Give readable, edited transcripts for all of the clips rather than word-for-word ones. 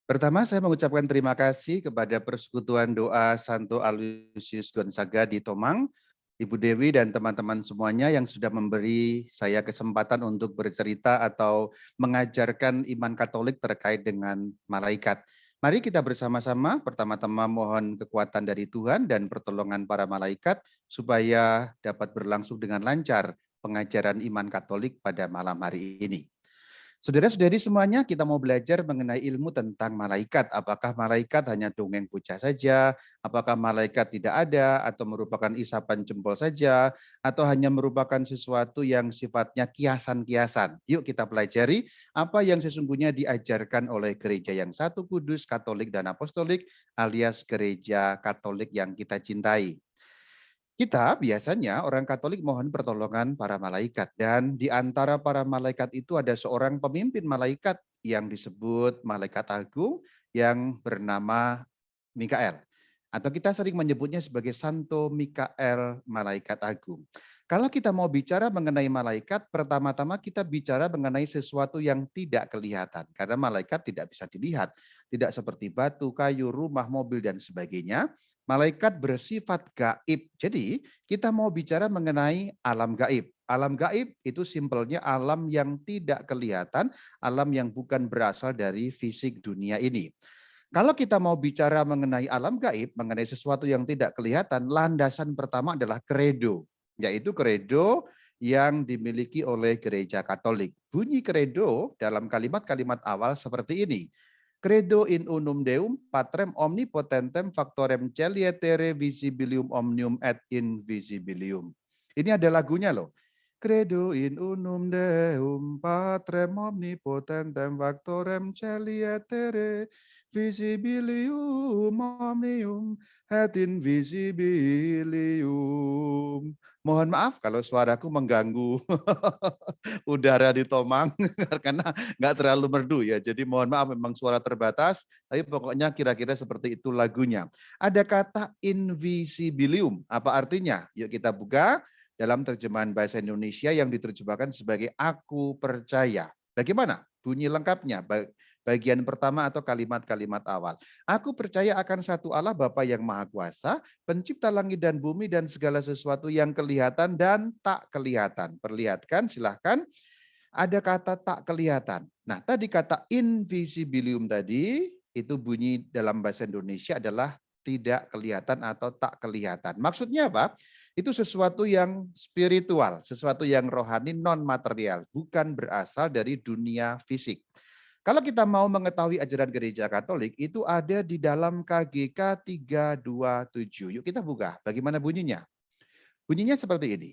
Pertama, saya mengucapkan terima kasih kepada Persekutuan Doa Santo Aloysius Gonzaga di Tomang, Ibu Dewi dan teman-teman semuanya yang sudah memberi saya kesempatan untuk bercerita atau mengajarkan iman Katolik terkait dengan malaikat. Mari kita bersama-sama pertama-tama mohon kekuatan dari Tuhan dan pertolongan para malaikat supaya dapat berlangsung dengan lancar pengajaran iman Katolik pada malam hari ini. Saudara-saudari semuanya, kita mau belajar mengenai ilmu tentang malaikat. Apakah malaikat hanya dongeng bocah saja? Apakah malaikat tidak ada atau merupakan isapan jempol saja? Atau hanya merupakan sesuatu yang sifatnya kiasan-kiasan? Yuk kita pelajari apa yang sesungguhnya diajarkan oleh gereja yang satu kudus, katolik dan apostolik alias gereja Katolik yang kita cintai. Kita biasanya orang Katolik mohon pertolongan para malaikat dan di antara para malaikat itu ada seorang pemimpin malaikat yang disebut malaikat agung yang bernama Mikael. Atau kita sering menyebutnya sebagai Santo Mikael Malaikat Agung. Kalau kita mau bicara mengenai malaikat, pertama-tama kita bicara mengenai sesuatu yang tidak kelihatan. Karena malaikat tidak bisa dilihat. Tidak seperti batu, kayu, rumah, mobil, dan sebagainya. Malaikat bersifat gaib. Jadi kita mau bicara mengenai alam gaib. Alam gaib itu simpelnya alam yang tidak kelihatan, alam yang bukan berasal dari fisik dunia ini. Kalau kita mau bicara mengenai alam gaib, mengenai sesuatu yang tidak kelihatan, landasan pertama adalah kredo, yaitu kredo yang dimiliki oleh gereja Katolik. Bunyi kredo dalam kalimat-kalimat awal seperti ini. Credo in unum Deum, patrem omnipotentem factorem celietere visibilium omnium et invisibilium. Ini ada lagunya loh. Credo in unum Deum, patrem omnipotentem factorem celietere visibilium omnium et invisibilium. Mohon maaf kalau suaraku mengganggu udara di Tomang karena nggak terlalu merdu ya. Jadi mohon maaf memang suara terbatas, tapi pokoknya kira-kira seperti itu lagunya. Ada kata invisibilium. Apa artinya? Yuk kita buka dalam terjemahan bahasa Indonesia yang diterjemahkan sebagai aku percaya. Bagaimana bunyi lengkapnya? Bagian pertama atau kalimat-kalimat awal. Aku percaya akan satu Allah Bapa yang Maha Kuasa, pencipta langit dan bumi dan segala sesuatu yang kelihatan dan tak kelihatan. Perlihatkan silahkan. Ada kata tak kelihatan. Nah, tadi kata invisibilium tadi, itu bunyi dalam bahasa Indonesia adalah tidak kelihatan atau tak kelihatan. Maksudnya apa? Itu sesuatu yang spiritual, sesuatu yang rohani non material, bukan berasal dari dunia fisik. Kalau kita mau mengetahui ajaran gereja Katolik, itu ada di dalam KGK 327. Yuk kita buka, bagaimana bunyinya? Bunyinya seperti ini.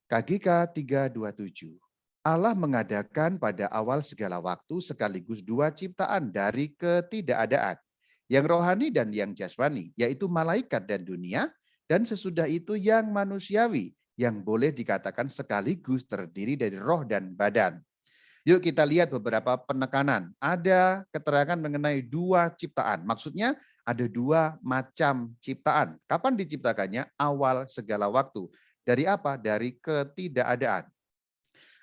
KGK 327. Allah mengadakan pada awal segala waktu sekaligus dua ciptaan dari ketidakadaan, yang rohani dan yang jasmani, yaitu malaikat dan dunia, dan sesudah itu yang manusiawi, yang boleh dikatakan sekaligus terdiri dari roh dan badan. Yuk kita lihat beberapa penekanan. Ada keterangan mengenai dua ciptaan. Maksudnya ada dua macam ciptaan. Kapan diciptakannya? Awal segala waktu. Dari apa? Dari ketidakadaan.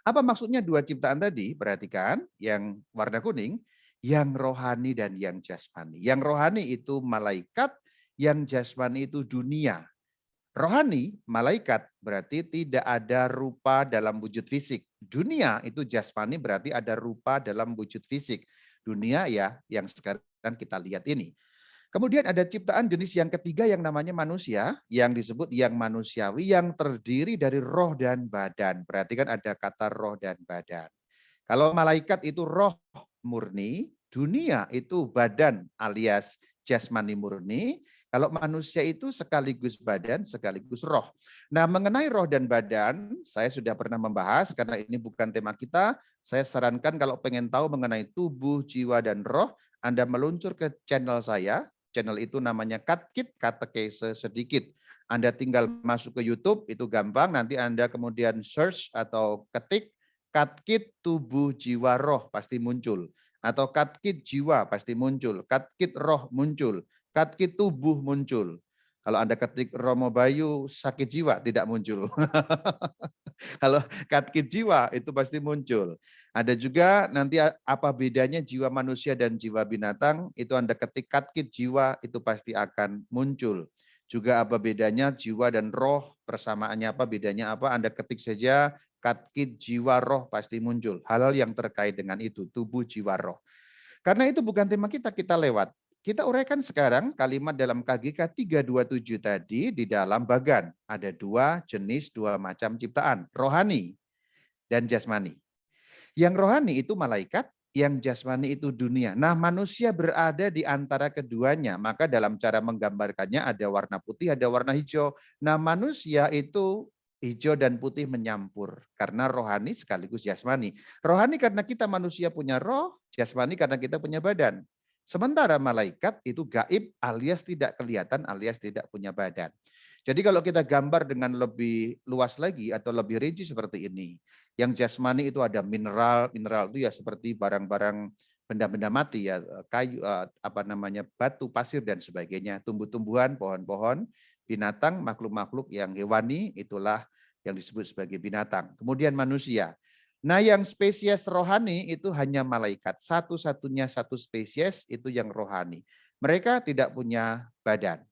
Apa maksudnya dua ciptaan tadi? Perhatikan yang warna kuning, yang rohani dan yang jasmani. Yang rohani itu malaikat, yang jasmani itu dunia. Rohani, malaikat, berarti tidak ada rupa dalam wujud fisik. Dunia itu jasmani berarti ada rupa dalam wujud fisik. Dunia ya yang sekarang kita lihat ini. Kemudian ada ciptaan jenis yang ketiga yang namanya manusia, yang disebut yang manusiawi, yang terdiri dari roh dan badan. Perhatikan ada kata roh dan badan. Kalau malaikat itu roh murni, dunia itu badan alias jasmani murni, kalau manusia itu sekaligus badan, sekaligus roh. Nah, mengenai roh dan badan, saya sudah pernah membahas, karena ini bukan tema kita, saya sarankan kalau pengen tahu mengenai tubuh, jiwa, dan roh, Anda meluncur ke channel saya. Channel itu namanya Katkit Katekese Sedikit. Anda tinggal masuk ke YouTube, itu gampang, nanti Anda kemudian search atau ketik Katkit tubuh jiwa roh pasti muncul. Atau katkit jiwa pasti muncul. Katkit roh muncul. Katkit tubuh muncul. Kalau Anda ketik Romo Bayu sakit jiwa, tidak muncul. Kalau sakit jiwa itu pasti muncul. Ada juga nanti apa bedanya jiwa manusia dan jiwa binatang, itu Anda ketik sakit jiwa, itu pasti akan muncul. Juga apa bedanya jiwa dan roh, persamaannya apa, bedanya apa, Anda ketik saja sakit jiwa roh pasti muncul. Hal-hal yang terkait dengan itu, tubuh jiwa roh. Karena itu bukan tema kita, kita lewat. Kita uraikan sekarang kalimat dalam KGK 327 tadi di dalam bagan. Ada dua jenis, dua macam ciptaan. Rohani dan jasmani. Yang rohani itu malaikat, yang jasmani itu dunia. Nah, manusia berada di antara keduanya. Maka dalam cara menggambarkannya ada warna putih, ada warna hijau. Nah, manusia itu hijau dan putih menyampur. Karena rohani sekaligus jasmani. Rohani karena kita manusia punya roh, jasmani karena kita punya badan. Sementara malaikat itu gaib alias tidak kelihatan alias tidak punya badan. Jadi kalau kita gambar dengan lebih luas lagi atau lebih rinci seperti ini. Yang jasmani itu ada mineral, mineral itu ya seperti barang-barang benda-benda mati ya, kayu apa namanya batu, pasir dan sebagainya, tumbuh-tumbuhan, pohon-pohon, binatang, makhluk-makhluk yang hewani itulah yang disebut sebagai binatang. Kemudian manusia. Nah, yang spesies rohani itu hanya malaikat. Satu-satunya satu spesies itu yang rohani. Mereka tidak punya badan.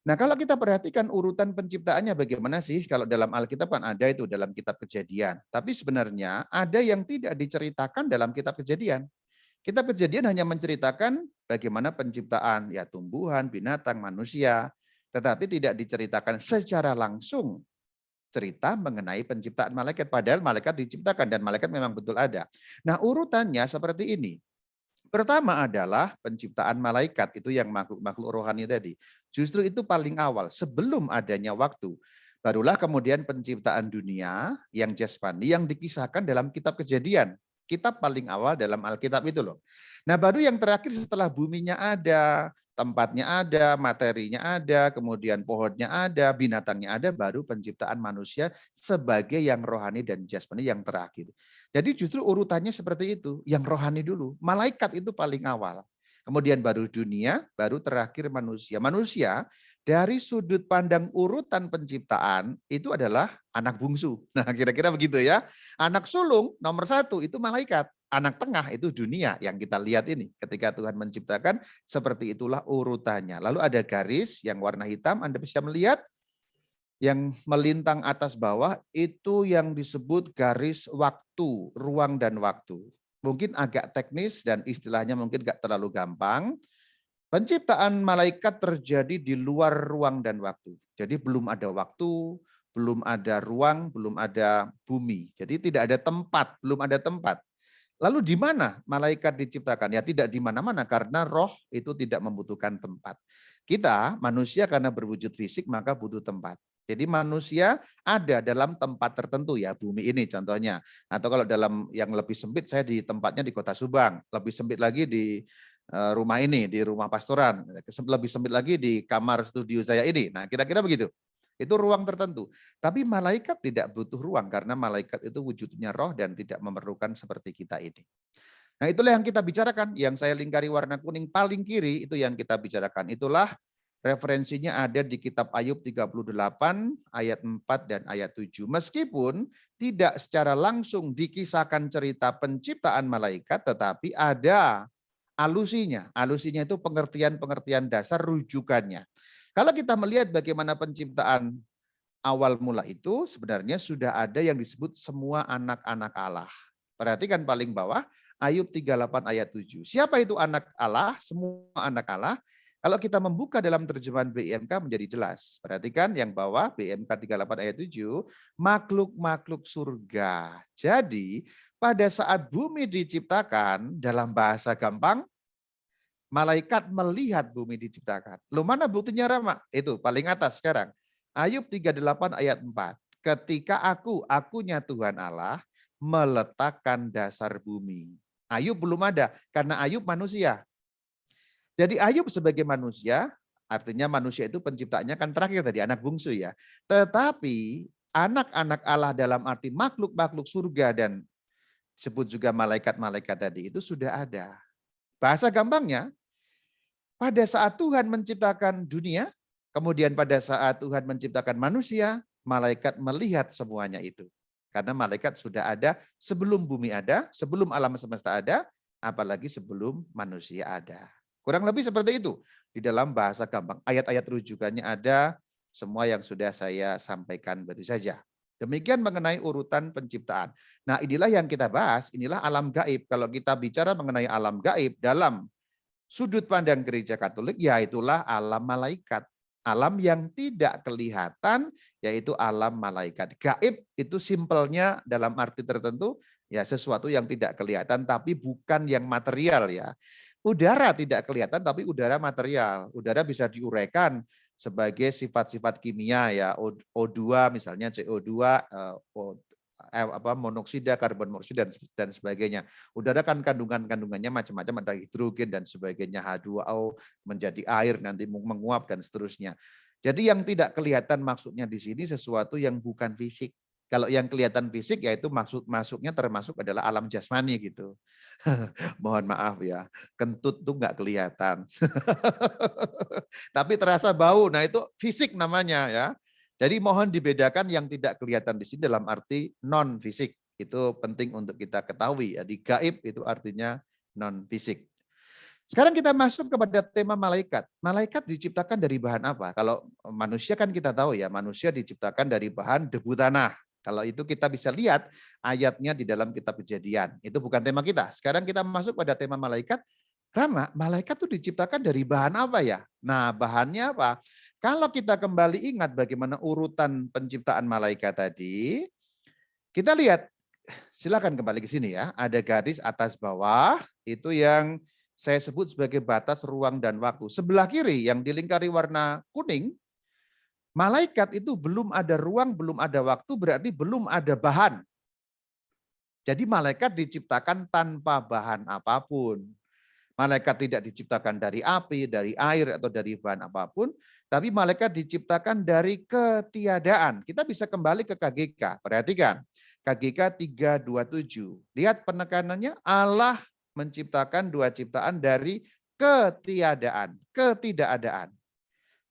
Nah, kalau kita perhatikan urutan penciptaannya bagaimana sih? Kalau dalam Alkitab kan ada itu dalam kitab Kejadian. Tapi sebenarnya ada yang tidak diceritakan dalam kitab Kejadian. Kitab Kejadian hanya menceritakan bagaimana penciptaan ya tumbuhan, binatang, manusia, tetapi tidak diceritakan secara langsung cerita mengenai penciptaan malaikat. Padahal malaikat diciptakan dan malaikat memang betul ada. Nah, urutannya seperti ini. Pertama adalah penciptaan malaikat, itu yang makhluk-makhluk rohani tadi. Justru itu paling awal, sebelum adanya waktu. Barulah kemudian penciptaan dunia yang jasmani yang dikisahkan dalam kitab Kejadian. Kitab paling awal dalam Alkitab itu loh. Nah, baru yang terakhir setelah buminya ada, tempatnya ada, materinya ada, kemudian pohonnya ada, binatangnya ada, baru penciptaan manusia sebagai yang rohani dan jasmani yang terakhir. Jadi justru urutannya seperti itu, yang rohani dulu. Malaikat itu paling awal. Kemudian baru dunia, baru terakhir manusia. Manusia dari sudut pandang urutan penciptaan itu adalah anak bungsu. Nah, kira-kira begitu ya. Anak sulung nomor satu itu malaikat. Anak tengah itu dunia yang kita lihat ini. Ketika Tuhan menciptakan, seperti itulah urutannya. Lalu ada garis yang warna hitam, Anda bisa melihat yang melintang atas bawah itu yang disebut garis waktu, ruang dan waktu. Mungkin agak teknis dan istilahnya mungkin nggak terlalu gampang. Penciptaan malaikat terjadi di luar ruang dan waktu. Jadi belum ada waktu, belum ada ruang, belum ada bumi. Jadi tidak ada tempat, belum ada tempat. Lalu di mana malaikat diciptakan? Ya tidak di mana-mana karena roh itu tidak membutuhkan tempat. Kita manusia karena berwujud fisik maka butuh tempat. Jadi manusia ada dalam tempat tertentu ya, bumi ini contohnya. Atau kalau dalam yang lebih sempit saya di tempatnya di Kota Subang, lebih sempit lagi di rumah ini, di rumah pastoran, lebih sempit lagi di kamar studio saya ini. Nah, kira-kira begitu. Itu ruang tertentu. Tapi malaikat tidak butuh ruang karena malaikat itu wujudnya roh dan tidak memerlukan seperti kita ini. Nah, itulah yang kita bicarakan. Yang saya lingkari warna kuning paling kiri itu yang kita bicarakan. Itulah referensinya ada di kitab Ayub 38 ayat 4 dan ayat 7. Meskipun tidak secara langsung dikisahkan cerita penciptaan malaikat, tetapi ada alusinya. Alusinya itu pengertian-pengertian dasar rujukannya. Kalau kita melihat bagaimana penciptaan awal mula itu, sebenarnya sudah ada yang disebut semua anak-anak Allah. Perhatikan paling bawah, Ayub 38 ayat 7. Siapa itu anak Allah? Semua anak Allah. Kalau kita membuka dalam terjemahan BIMK menjadi jelas. Perhatikan yang bawah BIMK 38 ayat 7, makhluk-makhluk surga. Jadi pada saat bumi diciptakan dalam bahasa gampang, malaikat melihat bumi diciptakan. Lu mana buktinya Rama? Itu paling atas sekarang. Ayub 38 ayat 4. Ketika akunya Tuhan Allah, meletakkan dasar bumi. Ayub belum ada, karena Ayub manusia. Jadi Ayub sebagai manusia, artinya manusia itu penciptanya kan terakhir tadi, anak bungsu ya. Tetapi anak-anak Allah dalam arti makhluk-makhluk surga dan sebut juga malaikat-malaikat tadi itu sudah ada. Bahasa gampangnya, pada saat Tuhan menciptakan dunia, Kemudian pada saat Tuhan menciptakan manusia, malaikat melihat semuanya itu. Karena malaikat sudah ada sebelum bumi ada, sebelum alam semesta ada, apalagi sebelum manusia ada. Kurang lebih seperti itu. Di dalam bahasa gampang, ayat-ayat rujukannya ada, semua yang sudah saya sampaikan baru saja. Demikian mengenai urutan penciptaan. Nah, inilah yang kita bahas, inilah alam gaib. Kalau kita bicara mengenai alam gaib dalam sudut pandang gereja Katolik, ya itulah alam malaikat. Alam yang tidak kelihatan, yaitu alam malaikat. Gaib itu simpelnya dalam arti tertentu, ya sesuatu yang tidak kelihatan, tapi bukan yang material ya. Udara tidak kelihatan, tapi udara material. Udara bisa diuraikan sebagai sifat-sifat kimia ya, O2 misalnya, CO2, monoksida, karbon monoksida dan sebagainya. Udara kan kandungannya macam-macam, ada hidrogen dan sebagainya, H2O menjadi air nanti menguap dan seterusnya. Jadi yang tidak kelihatan maksudnya di sini sesuatu yang bukan fisik. Kalau yang kelihatan fisik yaitu masuknya termasuk adalah alam jasmani gitu. Mohon maaf ya, kentut tuh nggak kelihatan. Tapi terasa bau, nah itu fisik namanya ya. Jadi mohon dibedakan yang tidak kelihatan di sini dalam arti non fisik. Itu penting untuk kita ketahui. Jadi gaib itu artinya non fisik. Sekarang kita masuk kepada tema malaikat. Malaikat diciptakan dari bahan apa? Kalau manusia kan kita tahu ya, manusia diciptakan dari bahan debu tanah. Kalau itu kita bisa lihat ayatnya di dalam kitab Kejadian. Itu bukan tema kita. Sekarang kita masuk pada tema malaikat. Rama, malaikat itu diciptakan dari bahan apa ya? Nah, bahannya apa? Kalau kita kembali ingat bagaimana urutan penciptaan malaikat tadi, kita lihat, silakan kembali ke sini ya. Ada garis atas bawah, itu yang saya sebut sebagai batas ruang dan waktu. Sebelah kiri yang dilingkari warna kuning, malaikat itu belum ada ruang, belum ada waktu, berarti belum ada bahan. Jadi malaikat diciptakan tanpa bahan apapun. Malaikat tidak diciptakan dari api, dari air, atau dari bahan apapun, tapi malaikat diciptakan dari ketiadaan. Kita bisa kembali ke KGK, perhatikan. KGK 327. Lihat penekanannya, Allah menciptakan dua ciptaan dari ketiadaan, ketidakadaan.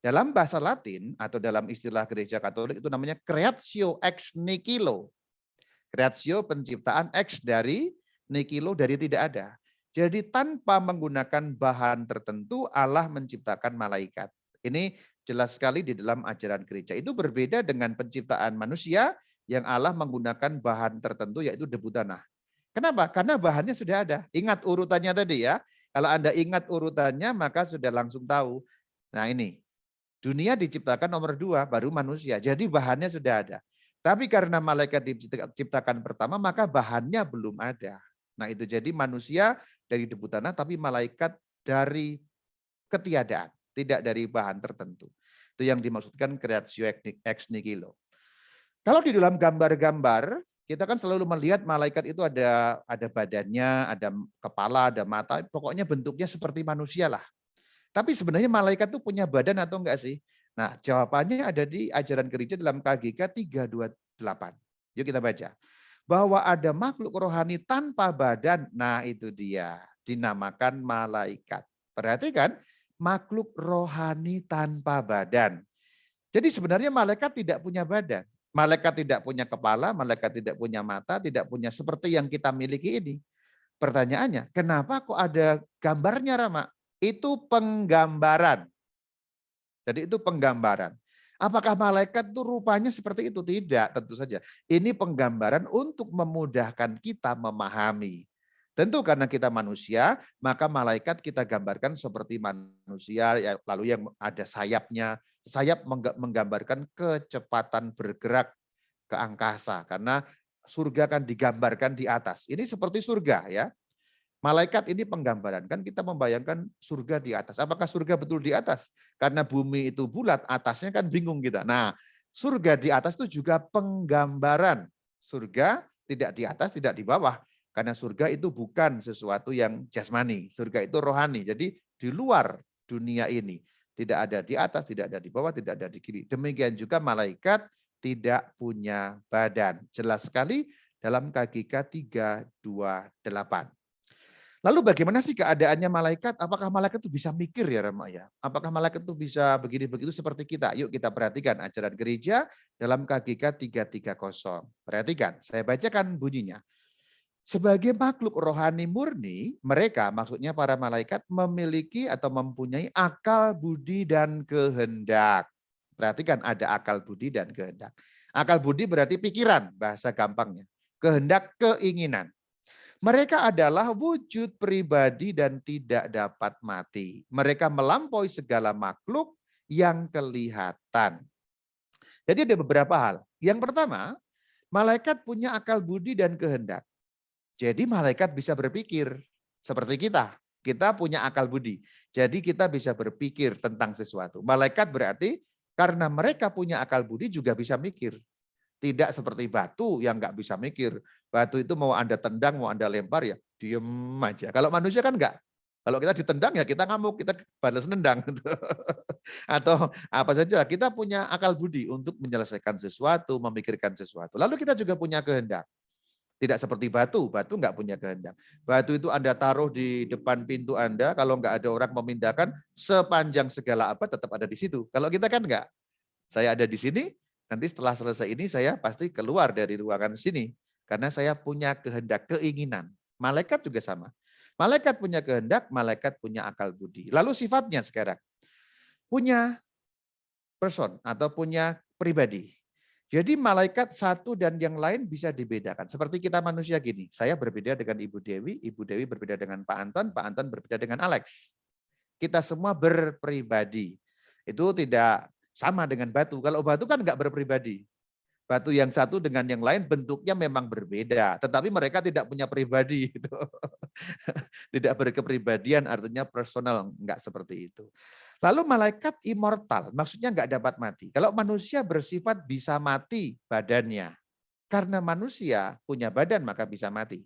Dalam bahasa Latin atau dalam istilah gereja Katolik itu namanya creatio ex nihilo. Creatio penciptaan, ex dari, nihilo dari tidak ada. Jadi tanpa menggunakan bahan tertentu Allah menciptakan malaikat. Ini jelas sekali di dalam ajaran gereja. Itu berbeda dengan penciptaan manusia yang Allah menggunakan bahan tertentu yaitu debu tanah. Kenapa? Karena bahannya sudah ada. Ingat urutannya tadi ya. Kalau Anda ingat urutannya maka sudah langsung tahu. Nah ini, dunia diciptakan nomor 2, baru manusia. Jadi bahannya sudah ada. Tapi karena malaikat diciptakan pertama, maka bahannya belum ada. Nah itu jadi manusia dari debu tanah, tapi malaikat dari ketiadaan. Tidak dari bahan tertentu. Itu yang dimaksudkan creatio ex nihilo. Kalau di dalam gambar-gambar, kita kan selalu melihat malaikat itu ada badannya, ada kepala, ada mata, pokoknya bentuknya seperti manusia lah. Tapi sebenarnya malaikat itu punya badan atau enggak sih? Nah, jawabannya ada di ajaran gereja dalam KGK 328. Yuk kita baca. Bahwa ada makhluk rohani tanpa badan, nah itu dia, dinamakan malaikat. Perhatikan, makhluk rohani tanpa badan. Jadi sebenarnya malaikat tidak punya badan. Malaikat tidak punya kepala, malaikat tidak punya mata, tidak punya seperti yang kita miliki ini. Pertanyaannya, kenapa kok ada gambarnya, Rama? Itu penggambaran. Jadi itu penggambaran. Apakah malaikat itu rupanya seperti itu? Tidak, tentu saja. Ini penggambaran untuk memudahkan kita memahami. Tentu karena kita manusia, maka malaikat kita gambarkan seperti manusia, lalu yang ada sayapnya. Sayap menggambarkan kecepatan bergerak ke angkasa, karena surga kan digambarkan di atas. Ini seperti surga ya. Malaikat ini penggambaran, kan kita membayangkan surga di atas. Apakah surga betul di atas? Karena bumi itu bulat, atasnya kan bingung kita. Nah, surga di atas itu juga penggambaran. Surga tidak di atas, tidak di bawah. Karena surga itu bukan sesuatu yang jasmani. Surga itu rohani. Jadi di luar dunia ini. Tidak ada di atas, tidak ada di bawah, tidak ada di kiri. Demikian juga malaikat tidak punya badan. Jelas sekali dalam KGK 328. Lalu bagaimana sih keadaannya malaikat? Apakah malaikat itu bisa mikir ya Rama ya? Apakah malaikat itu bisa begini begitu seperti kita? Yuk kita perhatikan ajaran gereja dalam KGK 330. Perhatikan, saya bacakan bunyinya. Sebagai makhluk rohani murni, mereka maksudnya para malaikat memiliki atau mempunyai akal, budi, dan kehendak. Perhatikan ada akal, budi, dan kehendak. Akal budi berarti pikiran, bahasa gampangnya. Kehendak, keinginan. Mereka adalah wujud pribadi dan tidak dapat mati. Mereka melampaui segala makhluk yang kelihatan. Jadi ada beberapa hal. Yang pertama, malaikat punya akal budi dan kehendak. Jadi malaikat bisa berpikir seperti kita. Kita punya akal budi. Jadi kita bisa berpikir tentang sesuatu. Malaikat berarti karena mereka punya akal budi juga bisa mikir. Tidak seperti batu yang nggak bisa mikir. Batu itu mau Anda tendang, mau Anda lempar ya diem aja. Kalau manusia kan enggak. Kalau kita ditendang ya kita ngamuk, kita balas nendang. Gitu. Atau apa saja, kita punya akal budi untuk menyelesaikan sesuatu, memikirkan sesuatu. Lalu kita juga punya kehendak. Tidak seperti batu, batu nggak punya kehendak. Batu itu Anda taruh di depan pintu Anda, kalau nggak ada orang memindahkan, sepanjang segala abad tetap ada di situ. Kalau kita kan nggak. Saya ada di sini, nanti setelah selesai ini saya pasti keluar dari ruangan sini. Karena saya punya kehendak, keinginan. Malaikat juga sama. Malaikat punya kehendak, malaikat punya akal budi. Lalu sifatnya sekarang. Punya person atau punya pribadi. Jadi malaikat satu dan yang lain bisa dibedakan. Seperti kita manusia gini, saya berbeda dengan Ibu Dewi berbeda dengan Pak Anton berbeda dengan Alex. Kita semua berpribadi. Itu tidak sama dengan batu. Kalau batu kan nggak berpribadi. Batu yang satu dengan yang lain bentuknya memang berbeda, tetapi mereka tidak punya pribadi. Gitu. Tidak berkepribadian artinya personal, nggak seperti itu. Lalu malaikat immortal, maksudnya nggak dapat mati. Kalau manusia bersifat bisa mati badannya. Karena manusia punya badan maka bisa mati.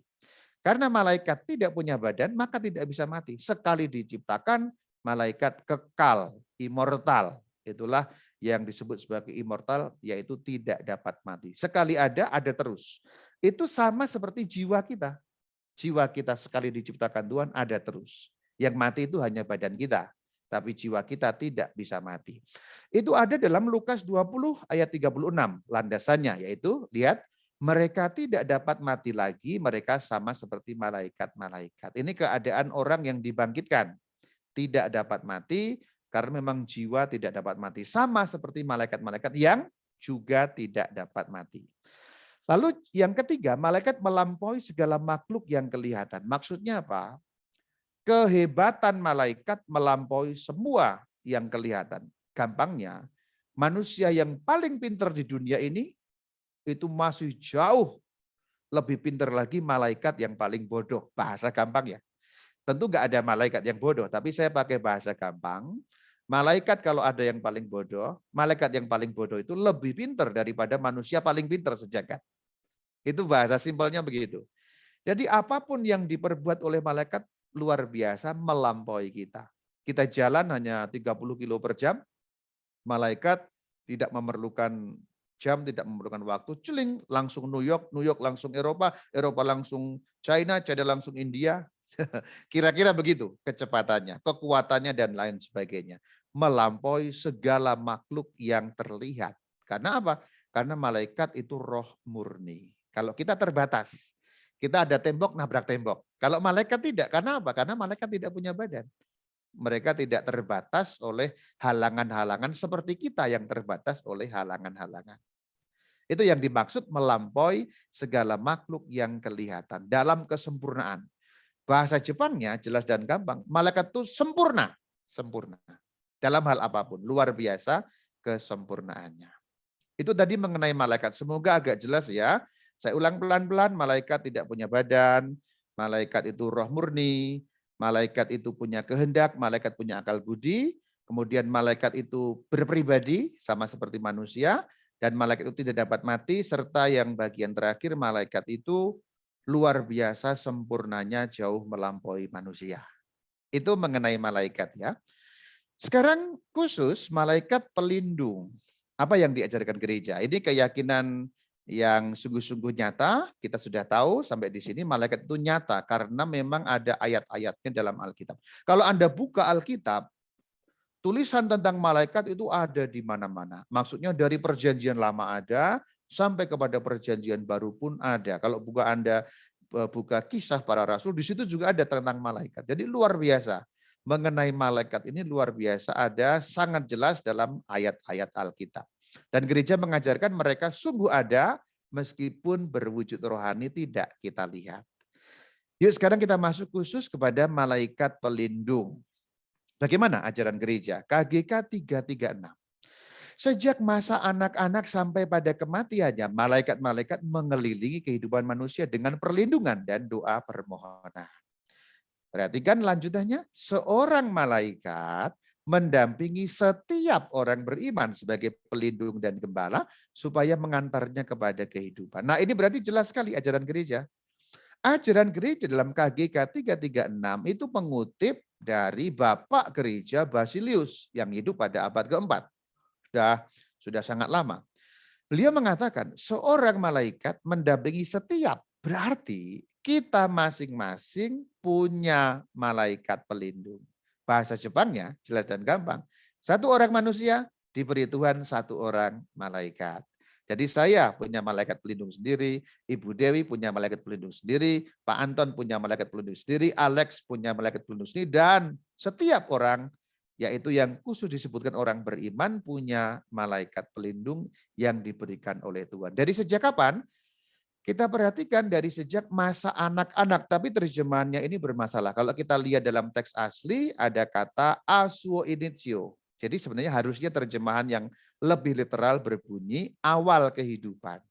Karena malaikat tidak punya badan maka tidak bisa mati. Sekali diciptakan malaikat kekal, immortal. Itulah yang disebut sebagai immortal yaitu tidak dapat mati. Sekali ada terus. Itu sama seperti jiwa kita. Jiwa kita sekali diciptakan Tuhan ada terus. Yang mati itu hanya badan kita. Tapi jiwa kita tidak bisa mati. Itu ada dalam Lukas 20 ayat 36 landasannya. Yaitu lihat mereka tidak dapat mati lagi. Mereka sama seperti malaikat-malaikat. Ini keadaan orang yang dibangkitkan. Tidak dapat mati karena memang jiwa tidak dapat mati. Sama seperti malaikat-malaikat yang juga tidak dapat mati. Lalu yang ketiga, malaikat melampaui segala makhluk yang kelihatan. Maksudnya apa? Kehebatan malaikat melampaui semua yang kelihatan. Gampangnya, manusia yang paling pintar di dunia ini itu masih jauh lebih pintar lagi malaikat yang paling bodoh. Bahasa gampang ya. Tentu nggak ada malaikat yang bodoh, tapi saya pakai bahasa gampang. Malaikat kalau ada yang paling bodoh, malaikat yang paling bodoh itu lebih pintar daripada manusia paling pintar sejagat. Itu bahasa simpelnya begitu. Jadi apapun yang diperbuat oleh malaikat luar biasa melampaui kita. Kita jalan hanya 30 kilo per jam, malaikat tidak memerlukan jam, tidak memerlukan waktu, celing langsung New York langsung Eropa, Eropa langsung China, China langsung India. Kira-kira begitu kecepatannya, kekuatannya dan lain sebagainya. Melampaui segala makhluk yang terlihat. Karena apa? Karena malaikat itu roh murni. Kalau kita terbatas, kita ada tembok, nabrak tembok. Kalau malaikat tidak, karena apa? Karena malaikat tidak punya badan. Mereka tidak terbatas oleh halangan-halangan seperti kita yang terbatas oleh halangan-halangan. Itu yang dimaksud melampaui segala makhluk yang kelihatan dalam kesempurnaan. Bahasa Jepangnya jelas dan gampang. Malaikat itu sempurna. Sempurna. Dalam hal apapun. Luar biasa kesempurnaannya. Itu tadi mengenai malaikat. Semoga agak jelas ya. Saya ulang pelan-pelan. Malaikat tidak punya badan. Malaikat itu roh murni. Malaikat itu punya kehendak. Malaikat punya akal budi. Kemudian malaikat itu berpribadi. Sama seperti manusia. Dan malaikat itu tidak dapat mati. Serta yang bagian terakhir malaikat itu luar biasa sempurnanya jauh melampaui manusia. Itu mengenai malaikat ya. Sekarang khusus malaikat pelindung. Apa yang diajarkan gereja? Ini keyakinan yang sungguh-sungguh nyata, kita sudah tahu sampai di sini malaikat itu nyata karena memang ada ayat-ayatnya dalam Alkitab. Kalau Anda buka Alkitab, tulisan tentang malaikat itu ada di mana-mana. Maksudnya dari perjanjian lama ada, sampai kepada perjanjian baru pun ada. Kalau Anda buka kisah para rasul, di situ juga ada tentang malaikat. Jadi luar biasa. Mengenai malaikat ini luar biasa, ada sangat jelas dalam ayat-ayat Alkitab. Dan gereja mengajarkan mereka sungguh ada, meskipun berwujud rohani tidak kita lihat. Yuk sekarang kita masuk khusus kepada malaikat pelindung. Bagaimana ajaran gereja? KGK 336. Sejak masa anak-anak sampai pada kematiannya, malaikat-malaikat mengelilingi kehidupan manusia dengan perlindungan dan doa permohonan. Perhatikan lanjutannya, seorang malaikat mendampingi setiap orang beriman sebagai pelindung dan gembala supaya mengantarnya kepada kehidupan. Nah, ini berarti jelas sekali ajaran gereja. Ajaran gereja dalam KGK 336 itu mengutip dari Bapak Gereja Basilius yang hidup pada abad keempat. Sudah sangat lama. Beliau mengatakan seorang malaikat mendampingi setiap, berarti kita masing-masing punya malaikat pelindung. Bahasa Jepangnya jelas dan gampang. Satu orang manusia diberi Tuhan satu orang malaikat. Jadi saya punya malaikat pelindung sendiri, Ibu Dewi punya malaikat pelindung sendiri, Pak Anton punya malaikat pelindung sendiri, Alex punya malaikat pelindung sendiri, dan setiap orang, yaitu yang khusus disebutkan orang beriman, punya malaikat pelindung yang diberikan oleh Tuhan. Dari sejak kapan? Kita perhatikan dari sejak masa anak-anak, tapi terjemahannya ini bermasalah. Kalau kita lihat dalam teks asli, ada kata asuo initio. Jadi sebenarnya harusnya terjemahan yang lebih literal berbunyi awal kehidupan.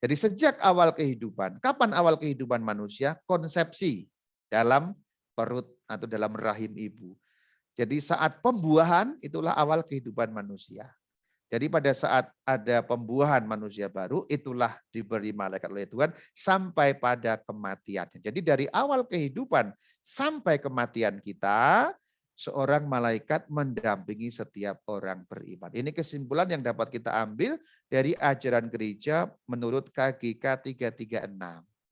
Jadi sejak awal kehidupan, kapan awal kehidupan manusia? Konsepsi dalam perut atau dalam rahim ibu. Jadi saat pembuahan itulah awal kehidupan manusia. Jadi pada saat ada pembuahan manusia baru, itulah diberi malaikat oleh Tuhan sampai pada kematiannya. Jadi dari awal kehidupan sampai kematian kita, seorang malaikat mendampingi setiap orang beriman. Ini kesimpulan yang dapat kita ambil dari ajaran gereja menurut KGK 336.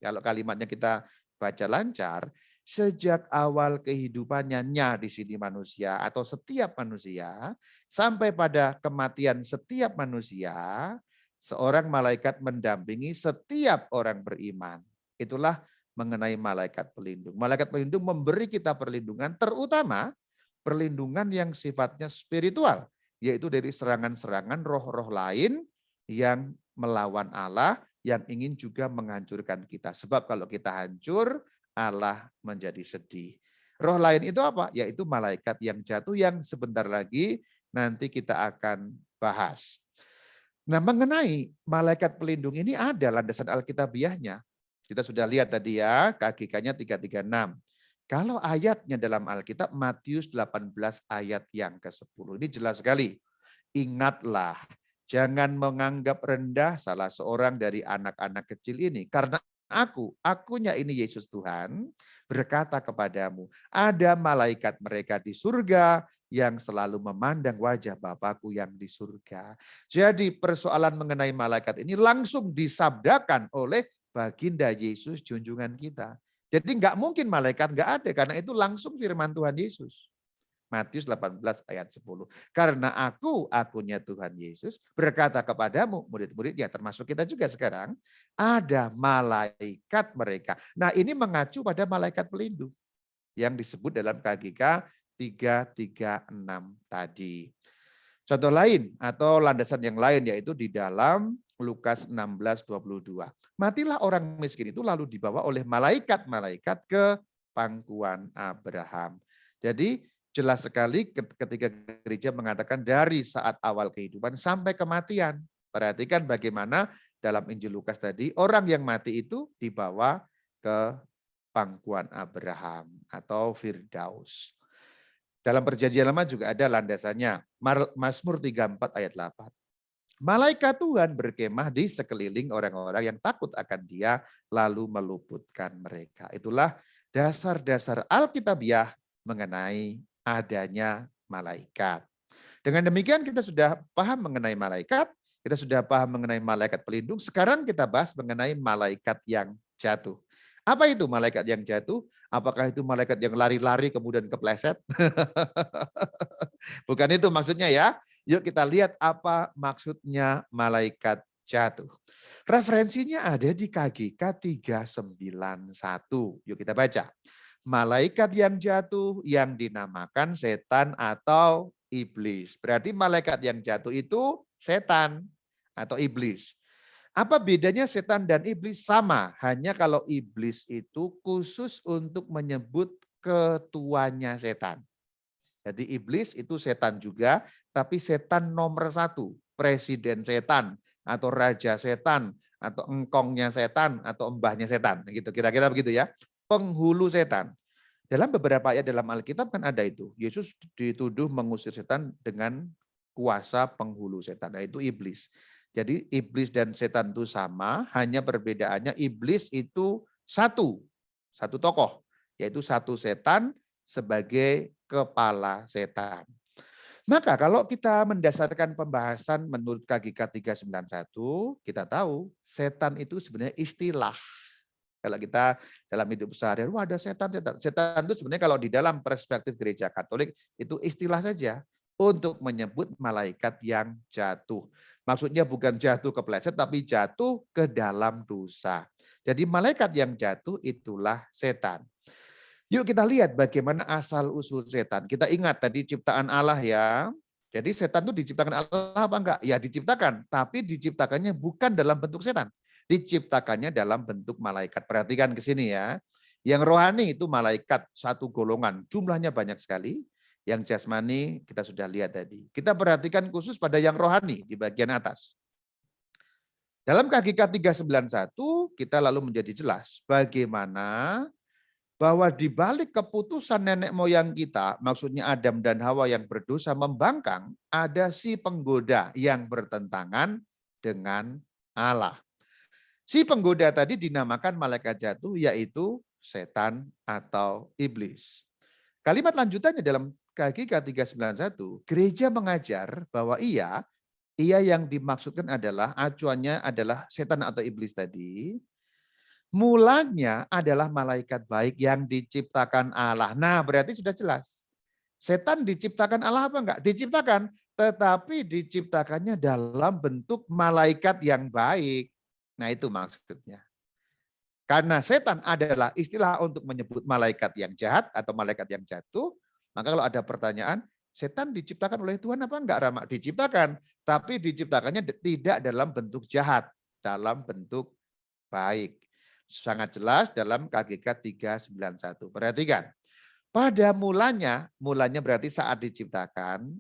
Kalau kalimatnya kita baca lancar, sejak awal kehidupannya di sini manusia atau setiap manusia, sampai pada kematian setiap manusia, seorang malaikat mendampingi setiap orang beriman. Itulah mengenai malaikat pelindung. Malaikat pelindung memberi kita perlindungan, terutama perlindungan yang sifatnya spiritual, yaitu dari serangan-serangan roh-roh lain yang melawan Allah, yang ingin juga menghancurkan kita. Sebab kalau kita hancur, Allah menjadi sedih. Roh lain itu apa? Yaitu malaikat yang jatuh yang sebentar lagi nanti kita akan bahas. Nah, mengenai malaikat pelindung ini ada landasan alkitabiahnya. Kita sudah lihat tadi ya, KGK-nya 336. Kalau ayatnya dalam Alkitab, Matius 18 ayat yang ke-10. Ini jelas sekali. Ingatlah, jangan menganggap rendah salah seorang dari anak-anak kecil ini. Karena akunya ini Yesus Tuhan, berkata kepadamu, ada malaikat mereka di surga yang selalu memandang wajah Bapakku yang di surga. Jadi persoalan mengenai malaikat ini langsung disabdakan oleh baginda Yesus junjungan kita. Jadi nggak mungkin malaikat nggak ada, karena itu langsung firman Tuhan Yesus. Matius 18 ayat 10. Karena akunya Tuhan Yesus, berkata kepadamu, murid-muridnya, termasuk kita juga sekarang, ada malaikat mereka. Nah ini mengacu pada malaikat pelindung yang disebut dalam KGK 336 tadi. Contoh lain atau landasan yang lain yaitu di dalam Lukas 16:22. Matilah orang miskin itu lalu dibawa oleh malaikat-malaikat ke pangkuan Abraham. Jadi jelas sekali ketika gereja mengatakan dari saat awal kehidupan sampai kematian. Perhatikan bagaimana dalam Injil Lukas tadi orang yang mati itu dibawa ke pangkuan Abraham atau Firdaus. Dalam perjanjian lama juga ada landasannya. Mazmur 34 ayat 8. Malaikat Tuhan berkemah di sekeliling orang-orang yang takut akan Dia, lalu meluputkan mereka. Itulah dasar-dasar Alkitabiah mengenai adanya malaikat. Dengan demikian kita sudah paham mengenai malaikat. Kita sudah paham mengenai malaikat pelindung, sekarang kita bahas mengenai malaikat yang jatuh. Apa itu malaikat yang jatuh? Apakah itu malaikat yang lari-lari kemudian kepleset? Bukan itu maksudnya ya. Yuk kita lihat apa maksudnya malaikat jatuh. Referensinya ada di KGK 391. Yuk kita baca. Malaikat yang jatuh yang dinamakan setan atau iblis. Berarti malaikat yang jatuh itu setan atau iblis. Apa bedanya setan dan iblis? Sama, hanya kalau iblis itu khusus untuk menyebut ketuanya setan. Jadi iblis itu setan juga, tapi setan nomor satu. Presiden setan, atau raja setan, atau engkongnya setan, atau mbahnya setan. Gitu, kira-kira begitu ya. Penghulu setan. Dalam beberapa ayat dalam Alkitab kan ada itu. Yesus dituduh mengusir setan dengan kuasa penghulu setan. Nah, itu iblis. Jadi iblis dan setan itu sama, hanya perbedaannya iblis itu satu tokoh, yaitu satu setan sebagai kepala setan. Maka kalau kita mendasarkan pembahasan menurut KGK 391, kita tahu setan itu sebenarnya istilah. Kalau kita dalam hidup sehari-hari, wah ada setan, setan. Setan itu sebenarnya kalau di dalam perspektif gereja Katolik itu istilah saja untuk menyebut malaikat yang jatuh. Maksudnya bukan jatuh kepleset, tapi jatuh ke dalam dosa. Jadi malaikat yang jatuh itulah setan. Yuk kita lihat bagaimana asal-usul setan. Kita ingat tadi ciptaan Allah ya. Jadi setan itu diciptakan Allah apa enggak? Ya diciptakan, tapi diciptakannya bukan dalam bentuk setan. Diciptakannya dalam bentuk malaikat. Perhatikan ke sini ya. Yang rohani itu malaikat satu golongan, jumlahnya banyak sekali. Yang jasmani kita sudah lihat tadi. Kita perhatikan khusus pada yang rohani di bagian atas. Dalam KGK 391 kita lalu menjadi jelas bagaimana bahwa di balik keputusan nenek moyang kita, maksudnya Adam dan Hawa yang berdosa membangkang, ada si penggoda yang bertentangan dengan Allah. Si penggoda tadi dinamakan malaikat jatuh, yaitu setan atau iblis. Kalimat lanjutannya dalam KGK 391, gereja mengajar bahwa ia yang dimaksudkan adalah acuannya adalah setan atau iblis tadi, mulanya adalah malaikat baik yang diciptakan Allah. Nah, berarti sudah jelas. Setan diciptakan Allah apa enggak? Diciptakan, tetapi diciptakannya dalam bentuk malaikat yang baik. Nah, itu maksudnya. Karena setan adalah istilah untuk menyebut malaikat yang jahat atau malaikat yang jatuh, maka kalau ada pertanyaan, setan diciptakan oleh Tuhan apa enggak, Rama? Diciptakan, tapi diciptakannya tidak dalam bentuk jahat, dalam bentuk baik. Sangat jelas dalam KGK 391. Perhatikan. Pada mulanya berarti saat diciptakan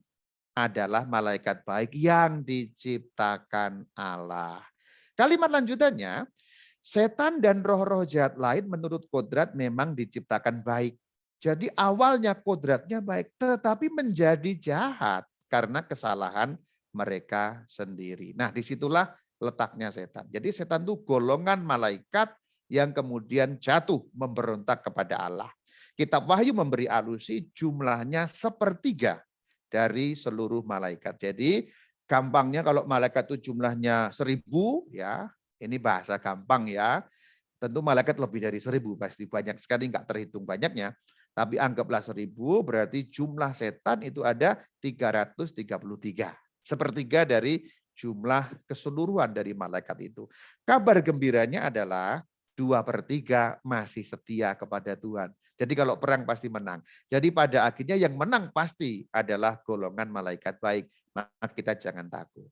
adalah malaikat baik yang diciptakan Allah. Kalimat lanjutannya, setan dan roh-roh jahat lain menurut kodrat memang diciptakan baik. Jadi awalnya kodratnya baik, tetapi menjadi jahat karena kesalahan mereka sendiri. Nah, disitulah letaknya setan. Jadi setan itu golongan malaikat yang kemudian jatuh memberontak kepada Allah. Kitab Wahyu memberi alusi jumlahnya sepertiga dari seluruh malaikat. Jadi gampangnya kalau malaikat itu jumlahnya 1000 ya, ini bahasa gampang ya. Tentu malaikat lebih dari 1000 pasti banyak sekali nggak terhitung banyaknya. Tapi anggaplah 1000 berarti jumlah setan itu ada 333. Sepertiga dari jumlah keseluruhan dari malaikat itu. Kabar gembiranya adalah 2/3 masih setia kepada Tuhan. Jadi kalau perang pasti menang. Jadi pada akhirnya yang menang pasti adalah golongan malaikat baik. Maka kita jangan takut.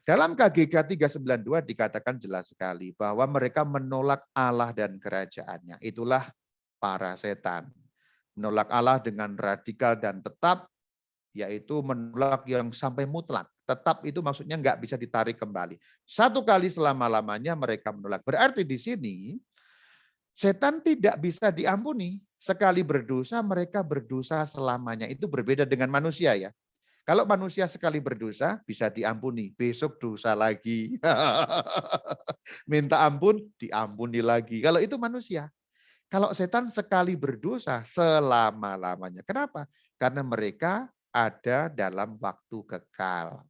Dalam KGK 392 dikatakan jelas sekali bahwa mereka menolak Allah dan kerajaannya. Itulah para setan. Menolak Allah dengan radikal dan tetap, yaitu menolak yang sampai mutlak. Tetap itu maksudnya nggak bisa ditarik kembali. Satu kali selama-lamanya mereka menolak. Berarti di sini setan tidak bisa diampuni. Sekali berdosa, mereka berdosa selamanya. Itu berbeda dengan manusia ya. Kalau manusia sekali berdosa bisa diampuni, besok dosa lagi. Minta ampun, diampuni lagi. Kalau itu manusia. Kalau setan sekali berdosa selama-lamanya. Kenapa? Karena mereka ada dalam waktu kekal.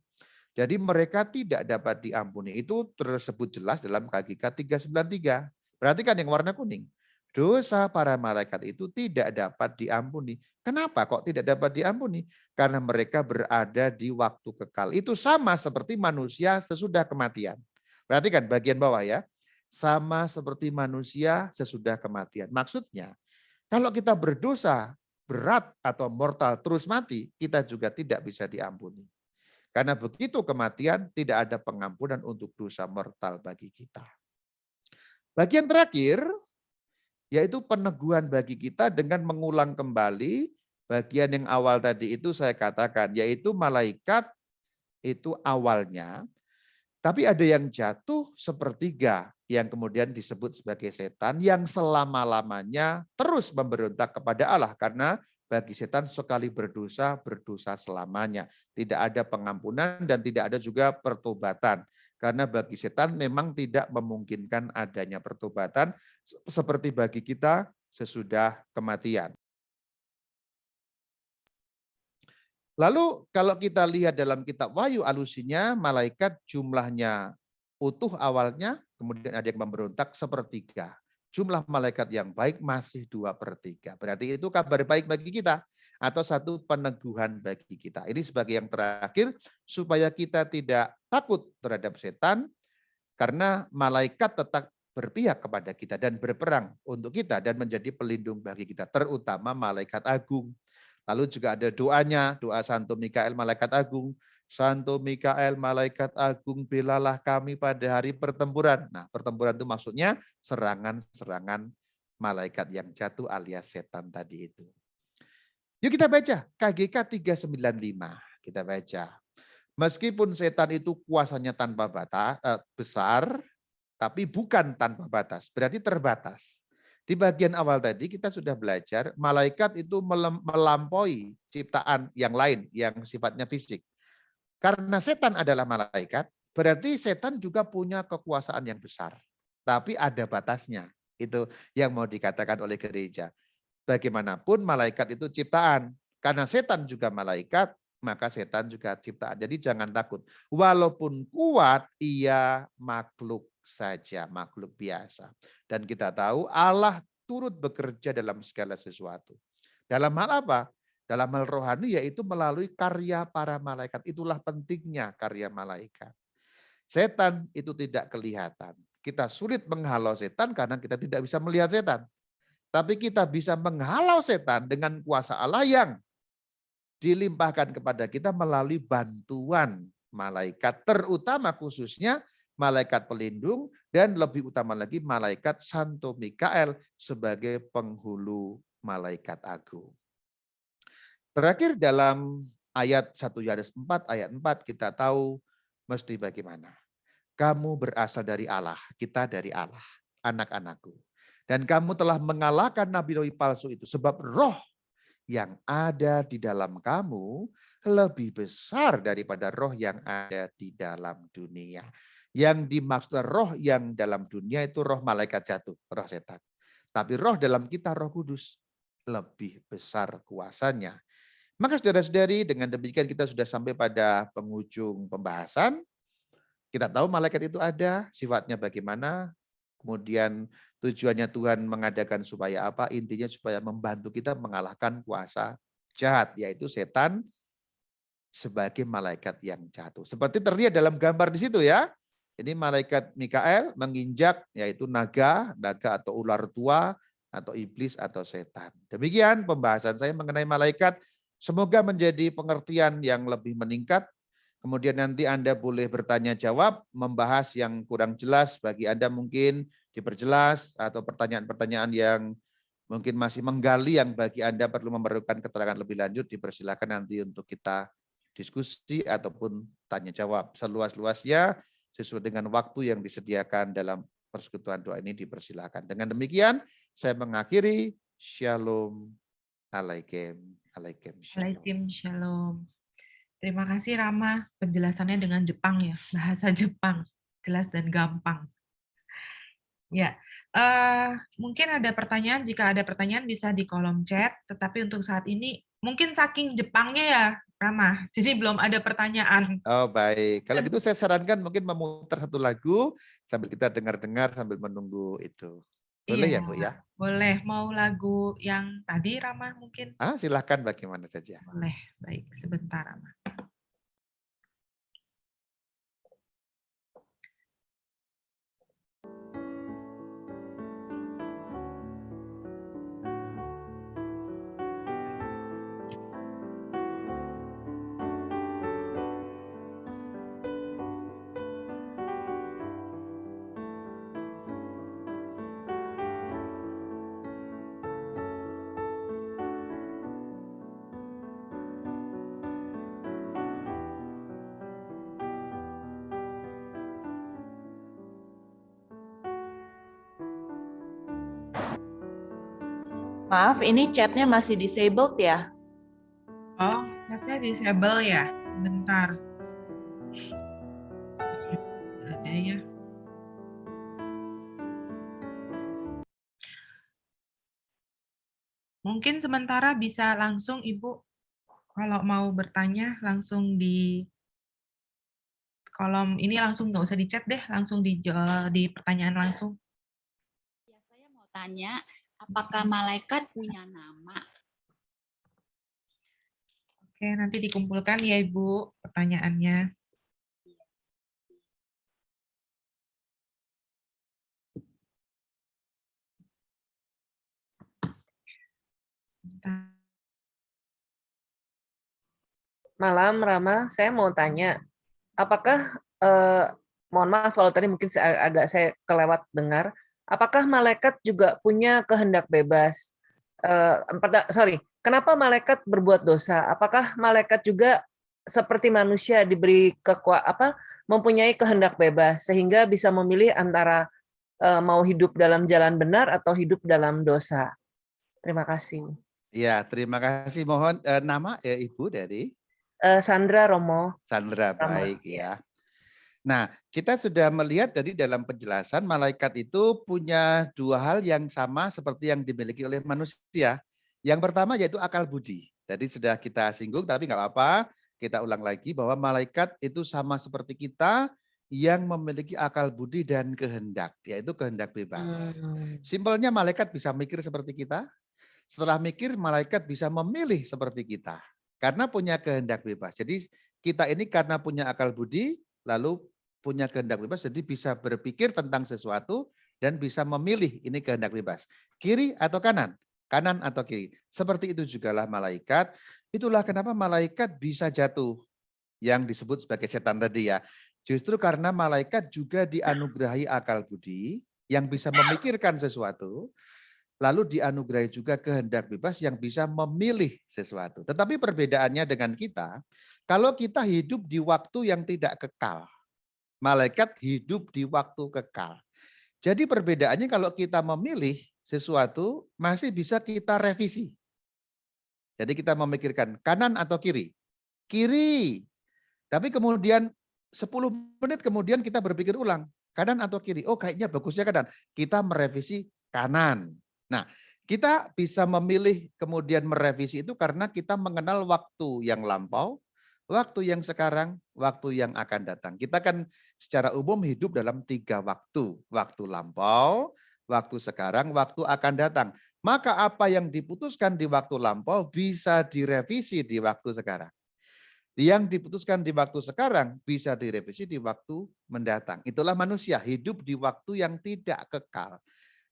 Jadi mereka tidak dapat diampuni. Itu tersebut jelas dalam KGK 393. Perhatikan yang warna kuning. Dosa para malaikat itu tidak dapat diampuni. Kenapa kok tidak dapat diampuni? Karena mereka berada di waktu kekal. Itu sama seperti manusia sesudah kematian. Perhatikan bagian bawah ya. Sama seperti manusia sesudah kematian. Maksudnya, kalau kita berdosa berat atau mortal terus mati, kita juga tidak bisa diampuni. Karena begitu kematian, tidak ada pengampunan untuk dosa mortal bagi kita. Bagian terakhir, yaitu peneguhan bagi kita dengan mengulang kembali bagian yang awal tadi itu saya katakan, yaitu malaikat itu awalnya, tapi ada yang jatuh sepertiga, yang kemudian disebut sebagai setan, yang selama-lamanya terus memberontak kepada Allah. Karena bagi setan sekali berdosa, berdosa selamanya. Tidak ada pengampunan dan tidak ada juga pertobatan. Karena bagi setan memang tidak memungkinkan adanya pertobatan, seperti bagi kita sesudah kematian. Lalu kalau kita lihat dalam kitab Wahyu alusinya, malaikat jumlahnya utuh awalnya, kemudian ada yang memberontak sepertiga. Jumlah malaikat yang baik masih 2/3. Berarti itu kabar baik bagi kita atau satu peneguhan bagi kita. Ini sebagai yang terakhir supaya kita tidak takut terhadap setan karena malaikat tetap berpihak kepada kita dan berperang untuk kita dan menjadi pelindung bagi kita, terutama malaikat agung. Lalu juga ada doanya, doa Santo Mikael Malaikat Agung. Santo Mikael Malaikat Agung, belalah kami pada hari pertempuran. Nah, pertempuran itu maksudnya serangan-serangan malaikat yang jatuh alias setan tadi itu. Yuk kita baca KGK 395. Kita baca. Meskipun setan itu kuasanya tanpa batas, besar, tapi bukan tanpa batas, berarti terbatas. Di bagian awal tadi kita sudah belajar malaikat itu melampaui ciptaan yang lain yang sifatnya fisik. Karena setan adalah malaikat, berarti setan juga punya kekuasaan yang besar. Tapi ada batasnya. Itu yang mau dikatakan oleh gereja. Bagaimanapun malaikat itu ciptaan. Karena setan juga malaikat, maka setan juga ciptaan. Jadi jangan takut. Walaupun kuat, ia makhluk saja, makhluk biasa. Dan kita tahu Allah turut bekerja dalam segala sesuatu. Dalam hal apa? Dalam hal rohani yaitu melalui karya para malaikat. Itulah pentingnya karya malaikat. Setan itu tidak kelihatan. Kita sulit menghalau setan karena kita tidak bisa melihat setan. Tapi kita bisa menghalau setan dengan kuasa Allah yang dilimpahkan kepada kita melalui bantuan malaikat, terutama khususnya malaikat pelindung dan lebih utama lagi malaikat Santo Mikael sebagai penghulu malaikat agung. Terakhir dalam ayat 1 Yohanes 4 ayat 4 kita tahu mesti bagaimana. Kamu berasal dari Allah, kita dari Allah, anak-anakku. Dan kamu telah mengalahkan nabi-nabi palsu itu. Sebab roh yang ada di dalam kamu lebih besar daripada roh yang ada di dalam dunia. Yang dimaksud roh yang dalam dunia itu roh malaikat jatuh, roh setan. Tapi roh dalam kita roh kudus. Lebih besar kuasanya. Maka saudara-saudari dengan demikian kita sudah sampai pada penghujung pembahasan. Kita tahu malaikat itu ada, sifatnya bagaimana, kemudian tujuannya Tuhan mengadakan supaya apa? Intinya supaya membantu kita mengalahkan kuasa jahat, yaitu setan sebagai malaikat yang jatuh. Seperti terlihat dalam gambar di situ ya. Ini malaikat Mikael menginjak yaitu naga atau ular tua atau iblis atau setan. Demikian pembahasan saya mengenai malaikat. Semoga menjadi pengertian yang lebih meningkat. Kemudian nanti Anda boleh bertanya jawab, membahas yang kurang jelas bagi Anda mungkin diperjelas atau pertanyaan-pertanyaan yang mungkin masih menggali yang bagi Anda perlu memerlukan keterangan lebih lanjut, dipersilakan nanti untuk kita diskusi ataupun tanya jawab seluas-luasnya sesuai dengan waktu yang disediakan dalam persekutuan doa ini dipersilakan. Dengan demikian saya mengakhiri. Shalom alaikum. Alaikum shalom. Alaikum shalom. Terima kasih Rama, penjelasannya dengan Jepang ya, bahasa Jepang, jelas dan gampang. Ya, mungkin ada pertanyaan, jika ada pertanyaan bisa di kolom chat, tetapi untuk saat ini Mungkin saking Jepangnya ya, Rama, jadi belum ada pertanyaan. Oh baik, kalau gitu saya sarankan mungkin memutar satu lagu sambil kita dengar-dengar sambil menunggu itu. Iya, Boleh ya Bu ya? boleh. Mau lagu yang tadi, Rama, mungkin? Silahkan bagaimana saja. Boleh, baik. Sebentar, Rama. Maaf, ini chatnya masih disabled ya? Oh, chatnya disable ya? Sebentar. Nggak ada ya. Mungkin sementara bisa langsung Ibu, kalau mau bertanya langsung di kolom ini, langsung nggak usah di chat deh, langsung di pertanyaan langsung. Ya, saya mau tanya, apakah malaikat punya nama? Oke, nanti dikumpulkan ya Ibu pertanyaannya. Malam, Rama. Saya mau tanya, apakah, mohon maaf kalau tadi mungkin agak saya kelewat dengar, apakah malaikat juga punya kehendak bebas? Kenapa malaikat berbuat dosa? Apakah malaikat juga seperti manusia diberi mempunyai kehendak bebas sehingga bisa memilih antara mau hidup dalam jalan benar atau hidup dalam dosa? Terima kasih. Ya, terima kasih. Mohon nama Ibu dari? Sandra Romo. Sandra, Rama. baik ya. Nah, kita sudah melihat dari dalam penjelasan malaikat itu punya dua hal yang sama seperti yang dimiliki oleh manusia. Yang pertama yaitu akal budi. Tadi sudah kita singgung, tapi nggak apa-apa. Kita ulang lagi bahwa malaikat itu sama seperti kita yang memiliki akal budi dan kehendak, yaitu kehendak bebas. Simpelnya malaikat bisa mikir seperti kita. Setelah mikir, malaikat bisa memilih seperti kita. Karena punya kehendak bebas. Jadi kita ini karena punya akal budi, lalu punya kehendak bebas, jadi bisa berpikir tentang sesuatu dan bisa memilih ini kehendak bebas. Kiri atau kanan? Kanan atau kiri? Seperti itu jugalah malaikat. Itulah kenapa malaikat bisa jatuh. Yang disebut sebagai setan tadi ya. Justru karena malaikat juga dianugerahi akal budi yang bisa memikirkan sesuatu, lalu dianugerahi juga kehendak bebas yang bisa memilih sesuatu. Tetapi perbedaannya dengan kita, kalau kita hidup di waktu yang tidak kekal, malaikat hidup di waktu kekal. Jadi perbedaannya kalau kita memilih sesuatu masih bisa kita revisi. Jadi kita memikirkan kanan atau kiri. Kiri. Tapi kemudian 10 menit kemudian kita berpikir ulang, kanan atau kiri? Oh kayaknya bagusnya kanan. Kita merevisi kanan. Nah, kita bisa memilih kemudian merevisi itu karena kita mengenal waktu yang lampau, waktu yang sekarang, waktu yang akan datang. Kita kan secara umum hidup dalam 3 waktu. Waktu lampau, waktu sekarang, waktu akan datang. Maka apa yang diputuskan di waktu lampau bisa direvisi di waktu sekarang. Yang diputuskan di waktu sekarang bisa direvisi di waktu mendatang. Itulah manusia hidup di waktu yang tidak kekal.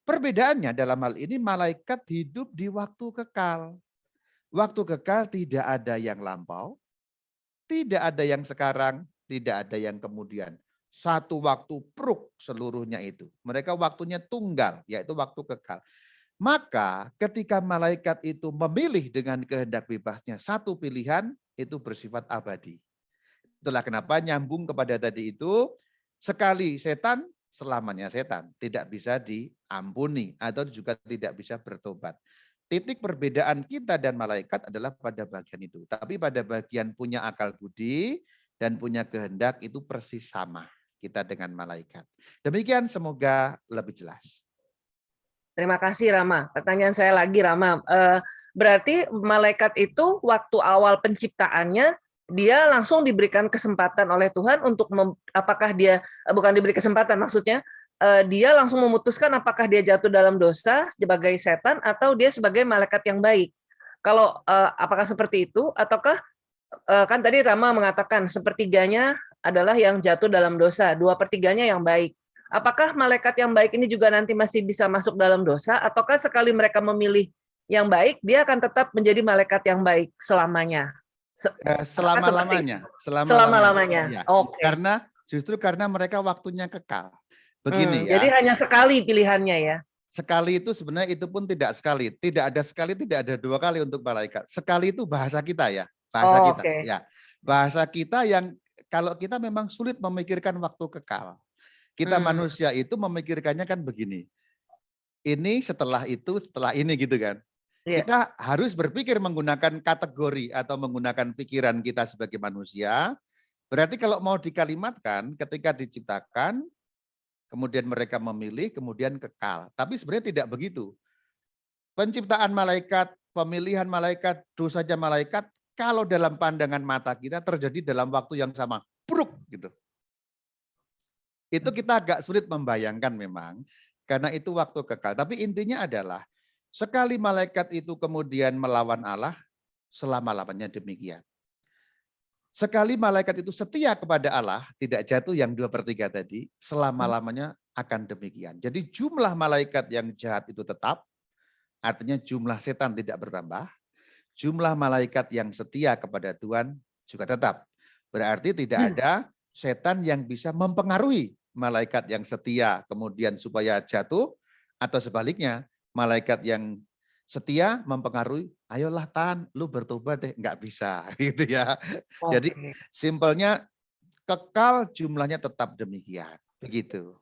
Perbedaannya dalam hal ini malaikat hidup di waktu kekal. Waktu kekal tidak ada yang lampau, tidak ada yang sekarang, tidak ada yang kemudian. Satu waktu pruk seluruhnya itu. Mereka waktunya tunggal, yaitu waktu kekal. Maka ketika malaikat itu memilih dengan kehendak bebasnya satu pilihan, itu bersifat abadi. Itulah kenapa nyambung kepada tadi itu, sekali setan, selamanya setan. Tidak bisa diampuni atau juga tidak bisa bertobat. Titik perbedaan kita dan malaikat adalah pada bagian itu. Tapi pada bagian punya akal budi dan punya kehendak itu persis sama kita dengan malaikat. Demikian semoga lebih jelas. Terima kasih Rama. Pertanyaan saya lagi Rama, berarti malaikat itu waktu awal penciptaannya dia langsung diberikan kesempatan oleh Tuhan untuk apakah dia bukan diberi kesempatan maksudnya dia langsung memutuskan apakah dia jatuh dalam dosa sebagai setan atau dia sebagai malaikat yang baik. Kalau apakah seperti itu ataukah kan tadi Rama mengatakan sepertiganya adalah yang jatuh dalam dosa, 2/3-nya yang baik. Apakah malaikat yang baik ini juga nanti masih bisa masuk dalam dosa ataukah sekali mereka memilih yang baik, dia akan tetap menjadi malaikat yang baik selamanya? Selama-lamanya. Selama-lamanya. Ya. Oke. Justru karena mereka waktunya kekal. Begini Jadi ya. hanya sekali pilihannya ya. Sekali itu sebenarnya itu pun tidak sekali. Tidak ada sekali, tidak ada 2 kali untuk malaikat. Sekali itu bahasa kita ya. Bahasa kita. Oke. Ya. Bahasa kita yang kalau kita memang sulit memikirkan waktu kekal. Kita manusia itu memikirkannya kan begini. Ini setelah itu, setelah ini gitu kan. Iya. Kita harus berpikir menggunakan kategori atau menggunakan pikiran kita sebagai manusia. Berarti kalau mau dikalimatkan ketika diciptakan, kemudian mereka memilih, kemudian kekal. Tapi sebenarnya tidak begitu. Penciptaan malaikat, pemilihan malaikat, dosanya malaikat, kalau dalam pandangan mata kita terjadi dalam waktu yang sama. Bruk gitu. Itu kita agak sulit membayangkan memang, karena itu waktu kekal. Tapi intinya adalah, sekali malaikat itu kemudian melawan Allah, selama-lamanya demikian. Sekali malaikat itu setia kepada Allah, tidak jatuh yang 2/3 tadi, selama-lamanya akan demikian. Jadi jumlah malaikat yang jahat itu tetap, artinya jumlah setan tidak bertambah. Jumlah malaikat yang setia kepada Tuhan juga tetap. Berarti tidak ada setan yang bisa mempengaruhi malaikat yang setia kemudian supaya jatuh, atau sebaliknya malaikat yang setia mempengaruhi, ayolah Tan, lu bertobat deh, nggak bisa gitu ya. Jadi simpelnya kekal jumlahnya tetap demikian, begitu.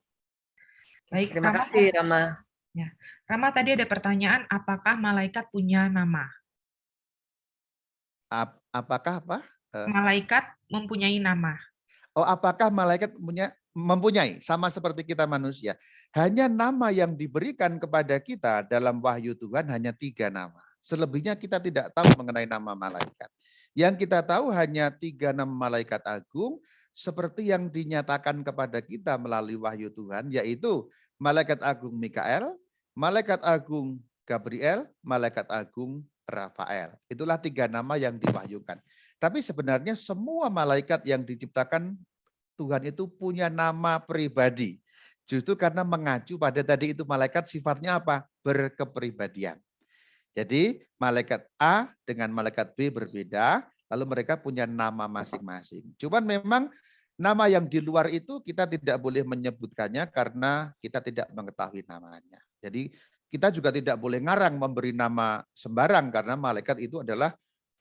Baik, Terima kasih Rama. Ya. Rama tadi ada pertanyaan, apakah malaikat punya nama? Apakah apa? Malaikat mempunyai nama. Oh, apakah malaikat mempunyai sama seperti kita manusia? Hanya nama yang diberikan kepada kita dalam wahyu Tuhan hanya 3 nama. Selebihnya kita tidak tahu mengenai nama malaikat. Yang kita tahu hanya 3 nama malaikat agung seperti yang dinyatakan kepada kita melalui wahyu Tuhan, yaitu malaikat agung Mikael, malaikat agung Gabriel, malaikat agung Rafael. Itulah 3 nama yang diwahyukan. Tapi sebenarnya semua malaikat yang diciptakan Tuhan itu punya nama pribadi. Justru karena mengacu pada tadi itu malaikat sifatnya apa? Berkepribadian. Jadi malaikat A dengan malaikat B berbeda, lalu mereka punya nama masing-masing. Cuman memang nama yang di luar itu kita tidak boleh menyebutkannya karena kita tidak mengetahui namanya. Jadi kita juga tidak boleh ngarang memberi nama sembarang karena malaikat itu adalah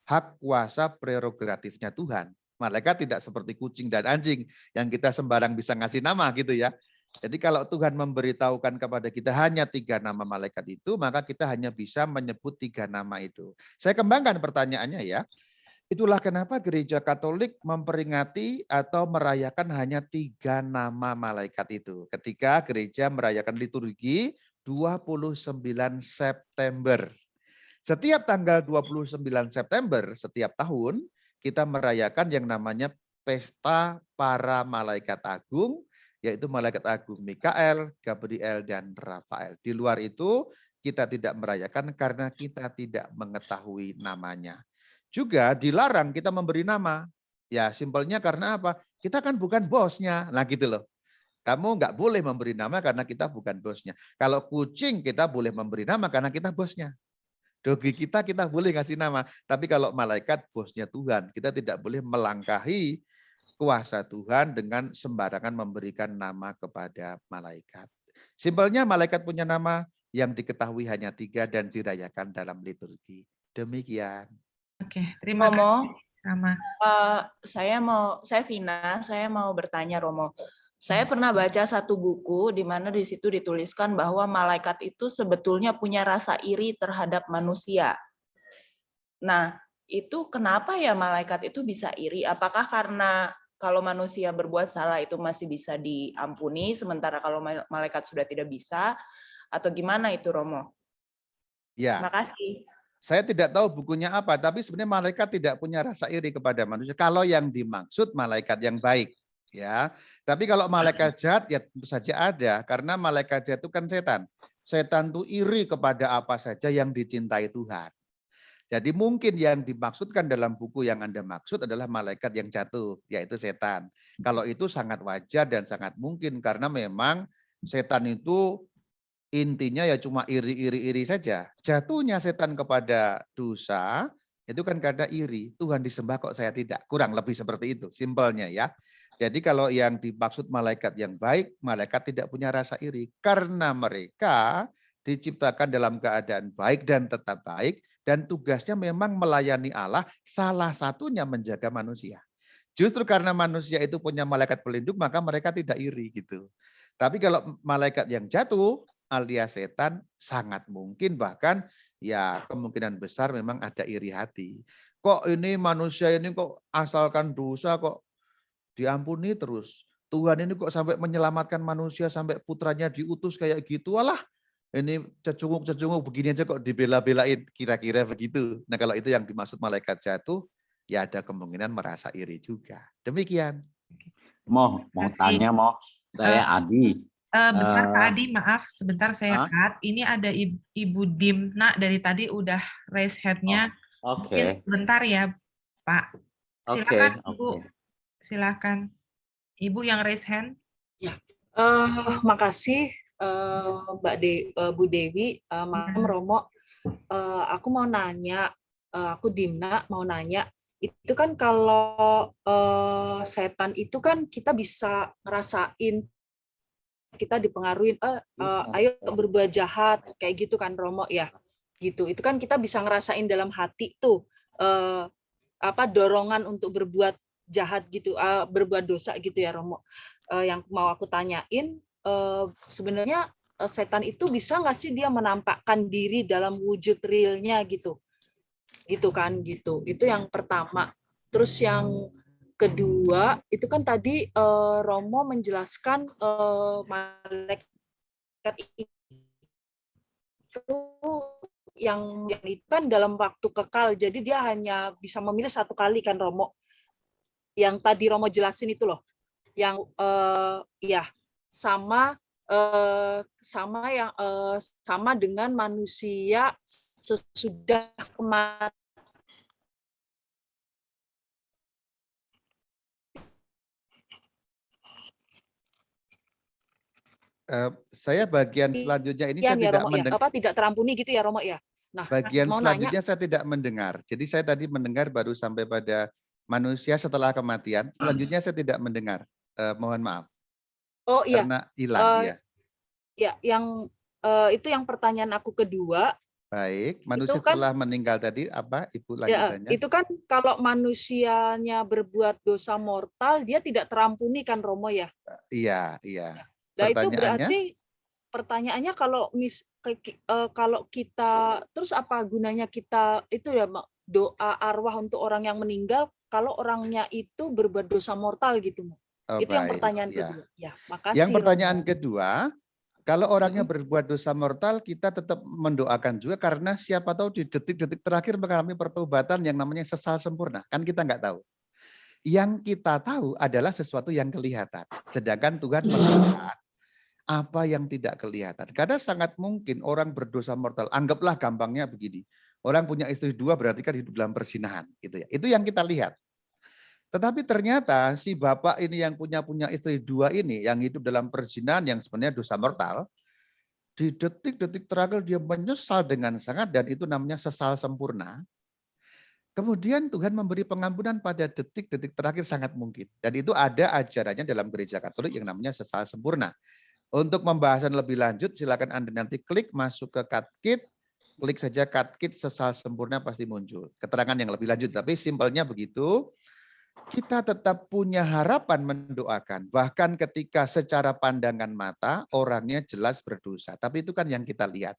hak kuasa prerogatifnya Tuhan. Malaikat tidak seperti kucing dan anjing yang kita sembarang bisa ngasih nama gitu ya. Jadi kalau Tuhan memberitahukan kepada kita hanya 3 nama malaikat itu, maka kita hanya bisa menyebut 3 nama itu. Saya kembangkan pertanyaannya ya. Itulah kenapa gereja Katolik memperingati atau merayakan hanya 3 nama malaikat itu. Ketika gereja merayakan liturgi 29 September. Setiap tanggal 29 September setiap tahun kita merayakan yang namanya Pesta Para Malaikat Agung, yaitu Malaikat Agung Mikael, Gabriel, dan Rafael. Di luar itu kita tidak merayakan karena kita tidak mengetahui namanya. Juga dilarang kita memberi nama. Ya simpelnya karena apa? Kita kan bukan bosnya. Nah gitu loh. Kamu nggak boleh memberi nama karena kita bukan bosnya. Kalau kucing kita boleh memberi nama karena kita bosnya. Dogi kita boleh ngasih nama. Tapi kalau malaikat bosnya Tuhan, kita tidak boleh melangkahi kuasa Tuhan dengan sembarangan memberikan nama kepada malaikat. Simpelnya malaikat punya nama yang diketahui hanya 3 dan dirayakan dalam liturgi. Demikian. Oke, terima kasih Rama. Saya Vina, saya mau bertanya Romo. Saya pernah baca satu buku di mana di situ dituliskan bahwa malaikat itu sebetulnya punya rasa iri terhadap manusia. Nah, itu kenapa ya malaikat itu bisa iri? Apakah karena kalau manusia berbuat salah itu masih bisa diampuni, sementara kalau malaikat sudah tidak bisa? Atau gimana itu, Romo? Ya. Terima kasih. Saya tidak tahu bukunya apa, tapi sebenarnya malaikat tidak punya rasa iri kepada manusia. Kalau yang dimaksud malaikat yang baik, ya. Tapi kalau malaikat jahat ya tentu saja ada, karena malaikat jahat itu kan setan. Setan itu iri kepada apa saja yang dicintai Tuhan. Jadi mungkin yang dimaksudkan dalam buku yang Anda maksud adalah malaikat yang jatuh, yaitu setan. Kalau itu sangat wajar dan sangat mungkin karena memang setan itu intinya ya cuma iri saja. Jatuhnya setan kepada dosa itu kan karena iri. Tuhan disembah kok saya tidak. Kurang lebih seperti itu, simpelnya ya. Jadi kalau yang dimaksud malaikat yang baik, malaikat tidak punya rasa iri. Karena mereka diciptakan dalam keadaan baik dan tetap baik. Dan tugasnya memang melayani Allah, salah satunya menjaga manusia. Justru karena manusia itu punya malaikat pelindung, maka mereka tidak iri gitu. Tapi kalau malaikat yang jatuh, alias setan, sangat mungkin bahkan ya kemungkinan besar memang ada iri hati. Kok ini manusia ini kok asalkan dosa kok diampuni terus. Tuhan ini kok sampai menyelamatkan manusia sampai putranya diutus kayak gitu. Alah, ini cecunguk-cecunguk begini aja kok dibela-belain. Kira-kira begitu. Nah kalau itu yang dimaksud malaikat jatuh, ya ada kemungkinan merasa iri juga. Demikian. Mau tanya, saya Adi. Bentar Kak Adi, maaf sebentar saya Hah? cut. Ini ada Ibu Dimna dari tadi udah raise hand-nya. Mungkin sebentar ya Pak. Silakan Ibu. Silakan. Ibu yang raise hand. Ya, makasih Bu Dewi, Mam Romo. Aku mau nanya, aku Dimna mau nanya, itu kan kalau setan itu kan kita bisa ngerasain, kita dipengaruhi, ayo berbuat jahat, kayak gitu kan Romo ya, gitu. Itu kan kita bisa ngerasain dalam hati tuh, dorongan untuk berbuat jahat gitu, berbuat dosa gitu ya Romo. Yang mau aku tanyain, sebenarnya setan itu bisa nggak sih dia menampakkan diri dalam wujud realnya gitu kan gitu. Itu yang pertama. Terus yang kedua itu kan tadi Romo menjelaskan malaikat itu yang itu kan dalam waktu kekal, jadi dia hanya bisa memilih satu kali kan Romo. Yang tadi Romo jelasin itu loh, yang ya sama dengan manusia sesudah kematian. Saya bagian selanjutnya ini saya tidak mendengar. Tidak terampuni gitu ya Romo ya. Nah, bagian selanjutnya saya tidak mendengar. Jadi saya tadi mendengar baru sampai pada manusia setelah kematian. Selanjutnya saya tidak mendengar. Mohon maaf. Oh iya. Karena hilang ya. Ya, yang itu yang pertanyaan aku kedua. Baik, manusia kan, setelah meninggal tadi apa Ibu lanjutannya? Ya, itu kan kalau manusianya berbuat dosa mortal, dia tidak terampuni kan Romo ya? Iya, iya. Nah, itu berarti pertanyaannya kalau kita terus apa gunanya kita itu ya doa arwah untuk orang yang meninggal kalau orangnya itu berbuat dosa mortal gitu. Itu yang pertanyaan kedua. Ya, makasih. Yang pertanyaan kedua, kalau orangnya berbuat dosa mortal, kita tetap mendoakan juga karena siapa tahu di detik-detik terakhir mengalami pertobatan yang namanya sesal sempurna. Kan kita nggak tahu. Yang kita tahu adalah sesuatu yang kelihatan. Sedangkan Tuhan melihat apa yang tidak kelihatan. Karena sangat mungkin orang berdosa mortal. Anggaplah gampangnya begini. Orang punya istri dua berarti kan hidup dalam perzinahan. Gitu ya. Itu yang kita lihat. Tetapi ternyata si bapak ini yang punya istri dua ini, yang hidup dalam perzinahan yang sebenarnya dosa mortal, di detik-detik terakhir dia menyesal dengan sangat dan itu namanya sesal sempurna. Kemudian Tuhan memberi pengampunan pada detik-detik terakhir sangat mungkin. Dan itu ada ajarannya dalam gereja Katolik yang namanya sesal sempurna. Untuk pembahasan lebih lanjut, silakan Anda nanti klik masuk ke Katkit, klik saja Katkit sesal sempurna pasti muncul. Keterangan yang lebih lanjut, tapi simpelnya begitu. Kita tetap punya harapan mendoakan. Bahkan ketika secara pandangan mata orangnya jelas berdosa. Tapi itu kan yang kita lihat.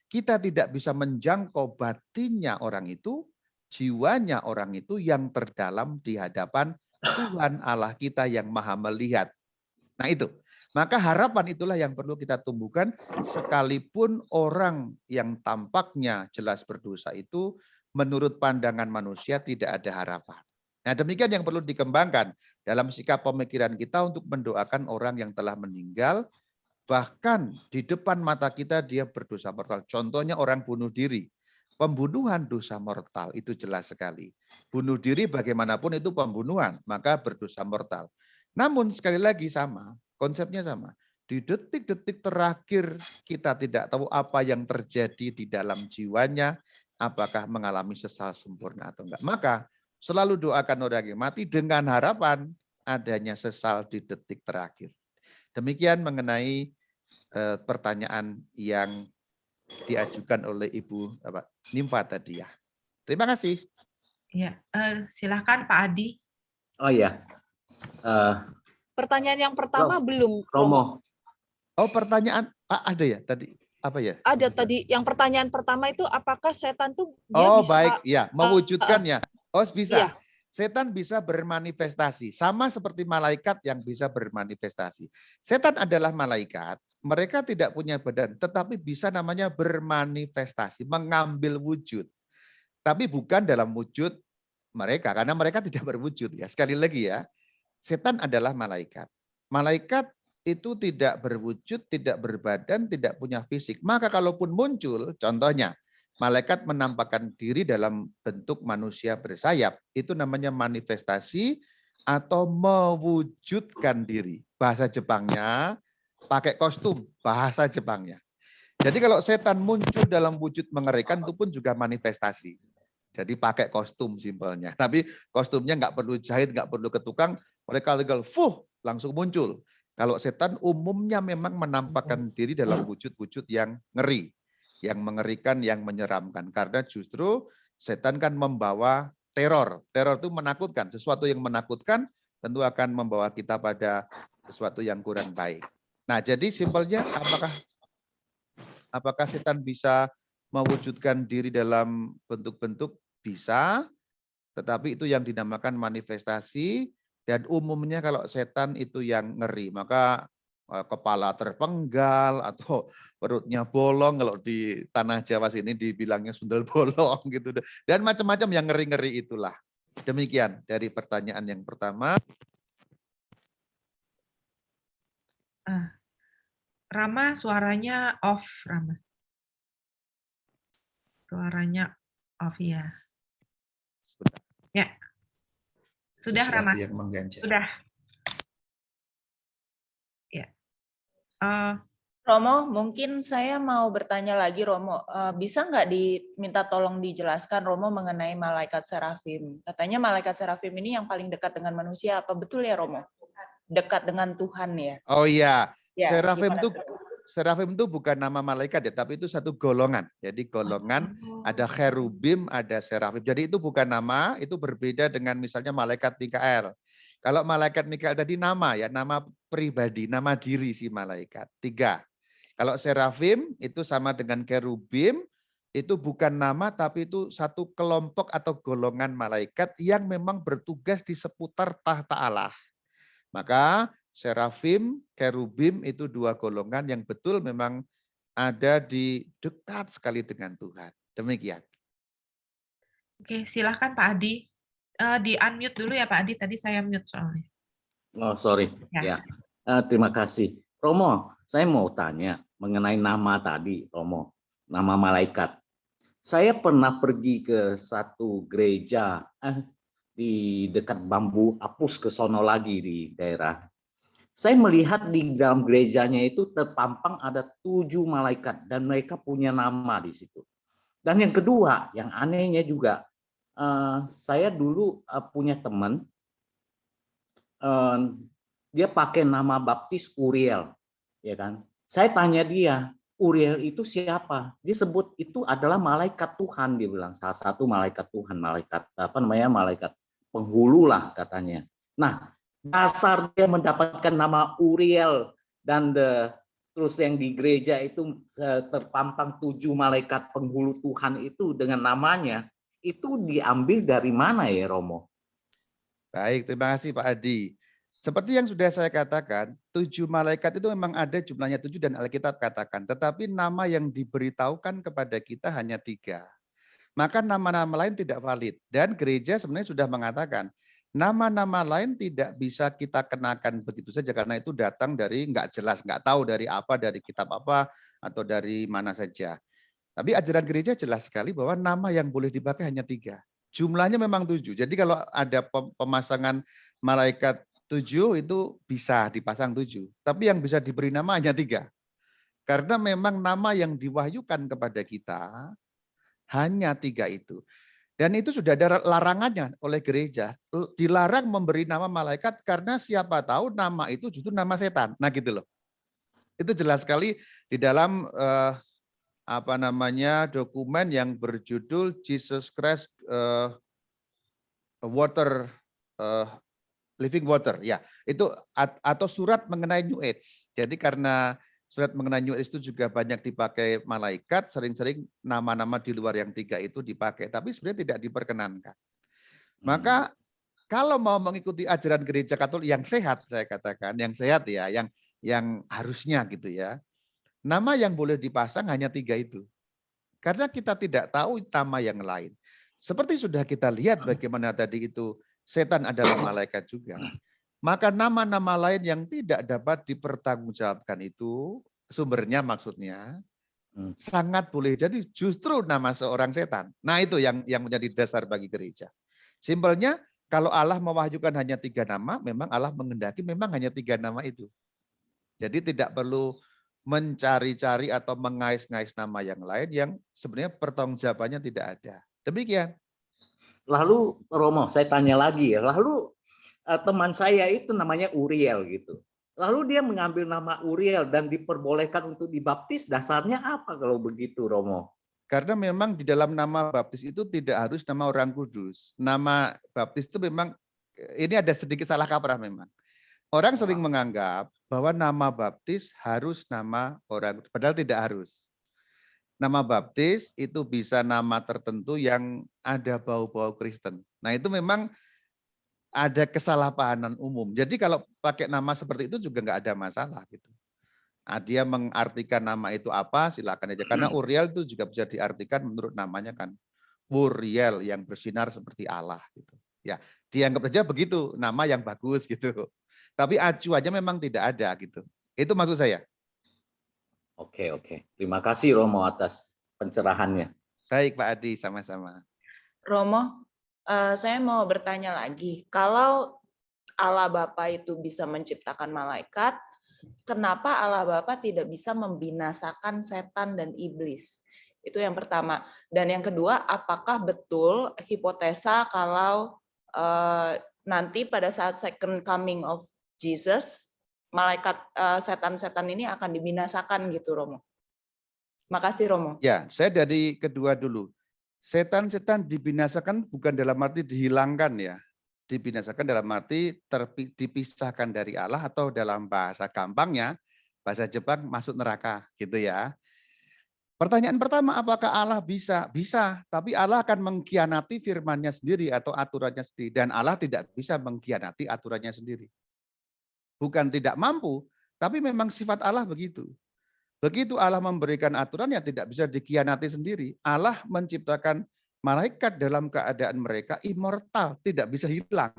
Kita tidak bisa menjangkau batinnya orang itu, jiwanya orang itu yang terdalam di hadapan Tuhan Allah kita yang maha melihat. Nah itu. Maka harapan itulah yang perlu kita tumbuhkan, sekalipun orang yang tampaknya jelas berdosa itu menurut pandangan manusia tidak ada harapan. Nah, demikian yang perlu dikembangkan dalam sikap pemikiran kita untuk mendoakan orang yang telah meninggal, bahkan di depan mata kita dia berdosa mortal. Contohnya orang bunuh diri. Pembunuhan dosa mortal itu jelas sekali. Bunuh diri bagaimanapun itu pembunuhan, maka berdosa mortal. Namun sekali lagi sama, konsepnya sama. Di detik-detik terakhir kita tidak tahu apa yang terjadi di dalam jiwanya, apakah mengalami sesal sempurna atau enggak. Maka selalu doakan orang yang mati dengan harapan adanya sesal di detik terakhir. Demikian mengenai pertanyaan yang diajukan oleh Ibu Nimfa tadi ya. Terima kasih. Ya, silakan Pak Adi. Oh ya. Pertanyaan yang pertama belum, Romo. Oh, pertanyaan ada ya tadi apa ya? Ada tadi yang pertanyaan pertama itu apakah setan tuh dia oh bisa baik ya, mewujudkan ya. Oh bisa. Iya. Setan bisa bermanifestasi sama seperti malaikat yang bisa bermanifestasi. Setan adalah malaikat, mereka tidak punya badan tetapi bisa namanya bermanifestasi, mengambil wujud. Tapi bukan dalam wujud mereka karena mereka tidak berwujud ya. Sekali lagi ya. Setan adalah malaikat. Malaikat itu tidak berwujud, tidak berbadan, tidak punya fisik. Maka kalaupun muncul, contohnya, malaikat menampakkan diri dalam bentuk manusia bersayap. Itu namanya manifestasi atau mewujudkan diri. Bahasa Jepangnya, pakai kostum, bahasa Jepangnya. Jadi kalau setan muncul dalam wujud mengerikan, itu pun juga manifestasi. Jadi pakai kostum simpelnya. Tapi kostumnya nggak perlu jahit, nggak perlu ke tukang. Mereka legal, langsung muncul. Kalau setan umumnya memang menampakkan diri dalam wujud-wujud yang ngeri, yang mengerikan, yang menyeramkan. Karena justru setan kan membawa teror. Teror itu menakutkan. Sesuatu yang menakutkan tentu akan membawa kita pada sesuatu yang kurang baik. Nah, jadi simpelnya apakah setan bisa mewujudkan diri dalam bentuk-bentuk? Bisa, tetapi itu yang dinamakan manifestasi, dan umumnya kalau setan itu yang ngeri, maka kepala terpenggal atau perutnya bolong, kalau di tanah Jawa sini dibilangnya sundel bolong gitu, dan macam-macam yang ngeri-ngeri itulah. Demikian dari pertanyaan yang pertama. Rama, suaranya off, Rama. Suaranya off ya. Ya. Sudah, Sesuatu Rama. yang mengganjal. Sudah. Ya. Romo, mungkin saya mau bertanya lagi, Romo. Bisa nggak diminta tolong dijelaskan, Romo, mengenai malaikat serafim? Katanya malaikat serafim ini yang paling dekat dengan manusia. Apa betul ya, Romo? Dekat dengan Tuhan ya? Oh iya, Ya, serafim itu bukan nama malaikat ya, tapi itu satu golongan. Jadi golongan ada cherubim, ada serafim. Jadi itu bukan nama, itu berbeda dengan misalnya malaikat Mikael. Kalau malaikat Mikael tadi nama ya, nama pribadi, nama diri si malaikat. 3. Kalau serafim itu sama dengan cherubim, itu bukan nama tapi itu satu kelompok atau golongan malaikat yang memang bertugas di seputar tahta Allah. Maka serafim, cherubim itu 2 golongan yang betul memang ada di dekat sekali dengan Tuhan. Demikian. Oke, silahkan Pak Adi. Di-unmute dulu ya Pak Adi, tadi saya mute soalnya. Oh, sorry. Ya. Terima kasih. Romo, saya mau tanya mengenai nama tadi, Romo. Nama malaikat. Saya pernah pergi ke satu gereja di dekat Bambu Apus ke sono lagi di daerah. Saya melihat di dalam gerejanya itu terpampang ada 7 malaikat dan mereka punya nama di situ. Dan yang kedua, yang anehnya juga, saya dulu punya teman, dia pakai nama baptis Uriel, ya kan? Saya tanya dia, Uriel itu siapa? Dia sebut itu adalah malaikat Tuhan, dia bilang salah satu malaikat Tuhan, malaikat malaikat penghulu lah katanya. Nah, dasar dia mendapatkan nama Uriel dan terus yang di gereja itu terpampang 7 malaikat penghulu Tuhan itu dengan namanya, itu diambil dari mana ya, Romo? Baik, terima kasih Pak Adi. Seperti yang sudah saya katakan, 7 malaikat itu memang ada jumlahnya 7 dan Alkitab katakan, tetapi nama yang diberitahukan kepada kita hanya 3. Maka nama-nama lain tidak valid. Dan gereja sebenarnya sudah mengatakan, nama-nama lain tidak bisa kita kenakan begitu saja karena itu datang dari nggak jelas, nggak tahu dari apa, dari kitab apa, atau dari mana saja. Tapi ajaran gereja jelas sekali bahwa nama yang boleh dipakai hanya 3. Jumlahnya memang 7. Jadi kalau ada pemasangan malaikat 7 itu bisa dipasang 7. Tapi yang bisa diberi nama hanya 3. Karena memang nama yang diwahyukan kepada kita hanya 3 itu. Dan itu sudah ada larangannya oleh gereja. Dilarang memberi nama malaikat karena siapa tahu nama itu justru nama setan. Nah gitu loh. Itu jelas sekali di dalam dokumen yang berjudul Jesus Christ Living Water, ya itu atau surat mengenai New Age. Jadi karena surat mengenai New Age itu juga banyak dipakai malaikat, sering-sering nama-nama di luar yang 3 itu dipakai, tapi sebenarnya tidak diperkenankan. Maka kalau mau mengikuti ajaran gereja Katolik yang sehat, saya katakan yang sehat ya, yang harusnya gitu ya. Nama yang boleh dipasang hanya 3 itu. Karena kita tidak tahu nama yang lain. Seperti sudah kita lihat bagaimana tadi itu setan adalah malaikat juga. Maka nama-nama lain yang tidak dapat dipertanggungjawabkan itu, sumbernya maksudnya, sangat boleh jadi justru nama seorang setan. Nah itu yang menjadi dasar bagi gereja. Simpelnya, kalau Allah mewahyukan hanya 3 nama, memang Allah menghendaki memang hanya 3 nama itu. Jadi tidak perlu mencari-cari atau mengais-ngais nama yang lain yang sebenarnya pertanggungjawabannya tidak ada. Demikian. Lalu Romo, saya tanya lagi ya. Lalu teman saya itu namanya Uriel gitu. Lalu dia mengambil nama Uriel dan diperbolehkan untuk dibaptis. Dasarnya apa kalau begitu, Romo? Karena memang di dalam nama baptis itu tidak harus nama orang kudus. Nama baptis itu memang ini ada sedikit salah kaprah memang. Orang sering menganggap bahwa nama baptis harus nama orang, padahal tidak harus. Nama baptis itu bisa nama tertentu yang ada bau-bau Kristen. Nah itu memang ada kesalahpahaman umum. Jadi kalau pakai nama seperti itu juga nggak ada masalah gitu. Nah, dia mengartikan nama itu apa, silakan aja. Karena Uriel itu juga bisa diartikan menurut namanya kan Uriel yang bersinar seperti Allah gitu. Ya, dianggap aja begitu, nama yang bagus gitu. Tapi acuannya memang tidak ada gitu. Itu maksud saya. Oke. Terima kasih Romo atas pencerahannya. Baik Pak Adi, sama-sama. Romo, saya mau bertanya lagi. Kalau Allah Bapa itu bisa menciptakan malaikat, kenapa Allah Bapa tidak bisa membinasakan setan dan iblis? Itu yang pertama. Dan yang kedua, apakah betul hipotesa kalau nanti pada saat second coming of Jesus, malaikat setan-setan ini akan dibinasakan gitu, Romo? Makasih, Romo. Ya, saya dari kedua dulu. Setan-setan dibinasakan bukan dalam arti dihilangkan ya. Dibinasakan dalam arti dipisahkan dari Allah atau dalam bahasa gampangnya, bahasa Jepang masuk neraka gitu ya. Pertanyaan pertama, apakah Allah bisa? Bisa, tapi Allah akan mengkhianati firman-Nya sendiri atau aturannya sendiri. Dan Allah tidak bisa mengkhianati aturannya sendiri. Bukan tidak mampu, tapi memang sifat Allah begitu. Begitu Allah memberikan aturan yang tidak bisa dikhianati sendiri. Allah menciptakan malaikat dalam keadaan mereka immortal, tidak bisa hilang,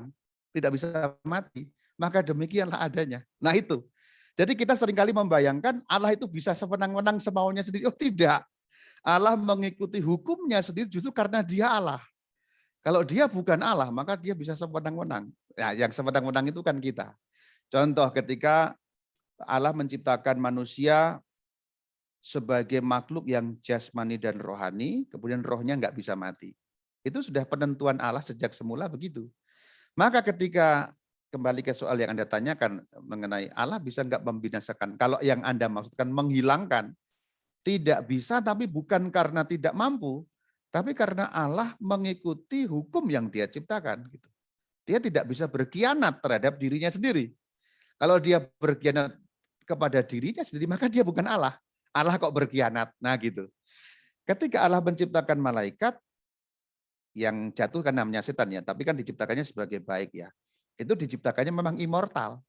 tidak bisa mati. Maka demikianlah adanya. Nah itu. Jadi kita seringkali membayangkan Allah itu bisa sewenang-wenang semaunya sendiri. Oh tidak. Allah mengikuti hukumnya sendiri justru karena dia Allah. Kalau dia bukan Allah, maka dia bisa sewenang-wenang. Nah, yang sewenang-wenang itu kan kita. Contoh ketika Allah menciptakan manusia sebagai makhluk yang jasmani dan rohani, kemudian rohnya nggak bisa mati. Itu sudah penentuan Allah sejak semula begitu. Maka ketika kembali ke soal yang Anda tanyakan mengenai Allah bisa nggak membinasakan, kalau yang Anda maksudkan menghilangkan, tidak bisa tapi bukan karena tidak mampu, tapi karena Allah mengikuti hukum yang Dia ciptakan. Gitu. Dia tidak bisa berkhianat terhadap dirinya sendiri. Kalau dia berkhianat kepada dirinya sendiri, maka dia bukan Allah. Allah kok berkhianat. Nah gitu. Ketika Allah menciptakan malaikat, yang jatuh kan namanya setan ya, tapi kan diciptakannya sebagai baik ya. itu diciptakannya memang immortal.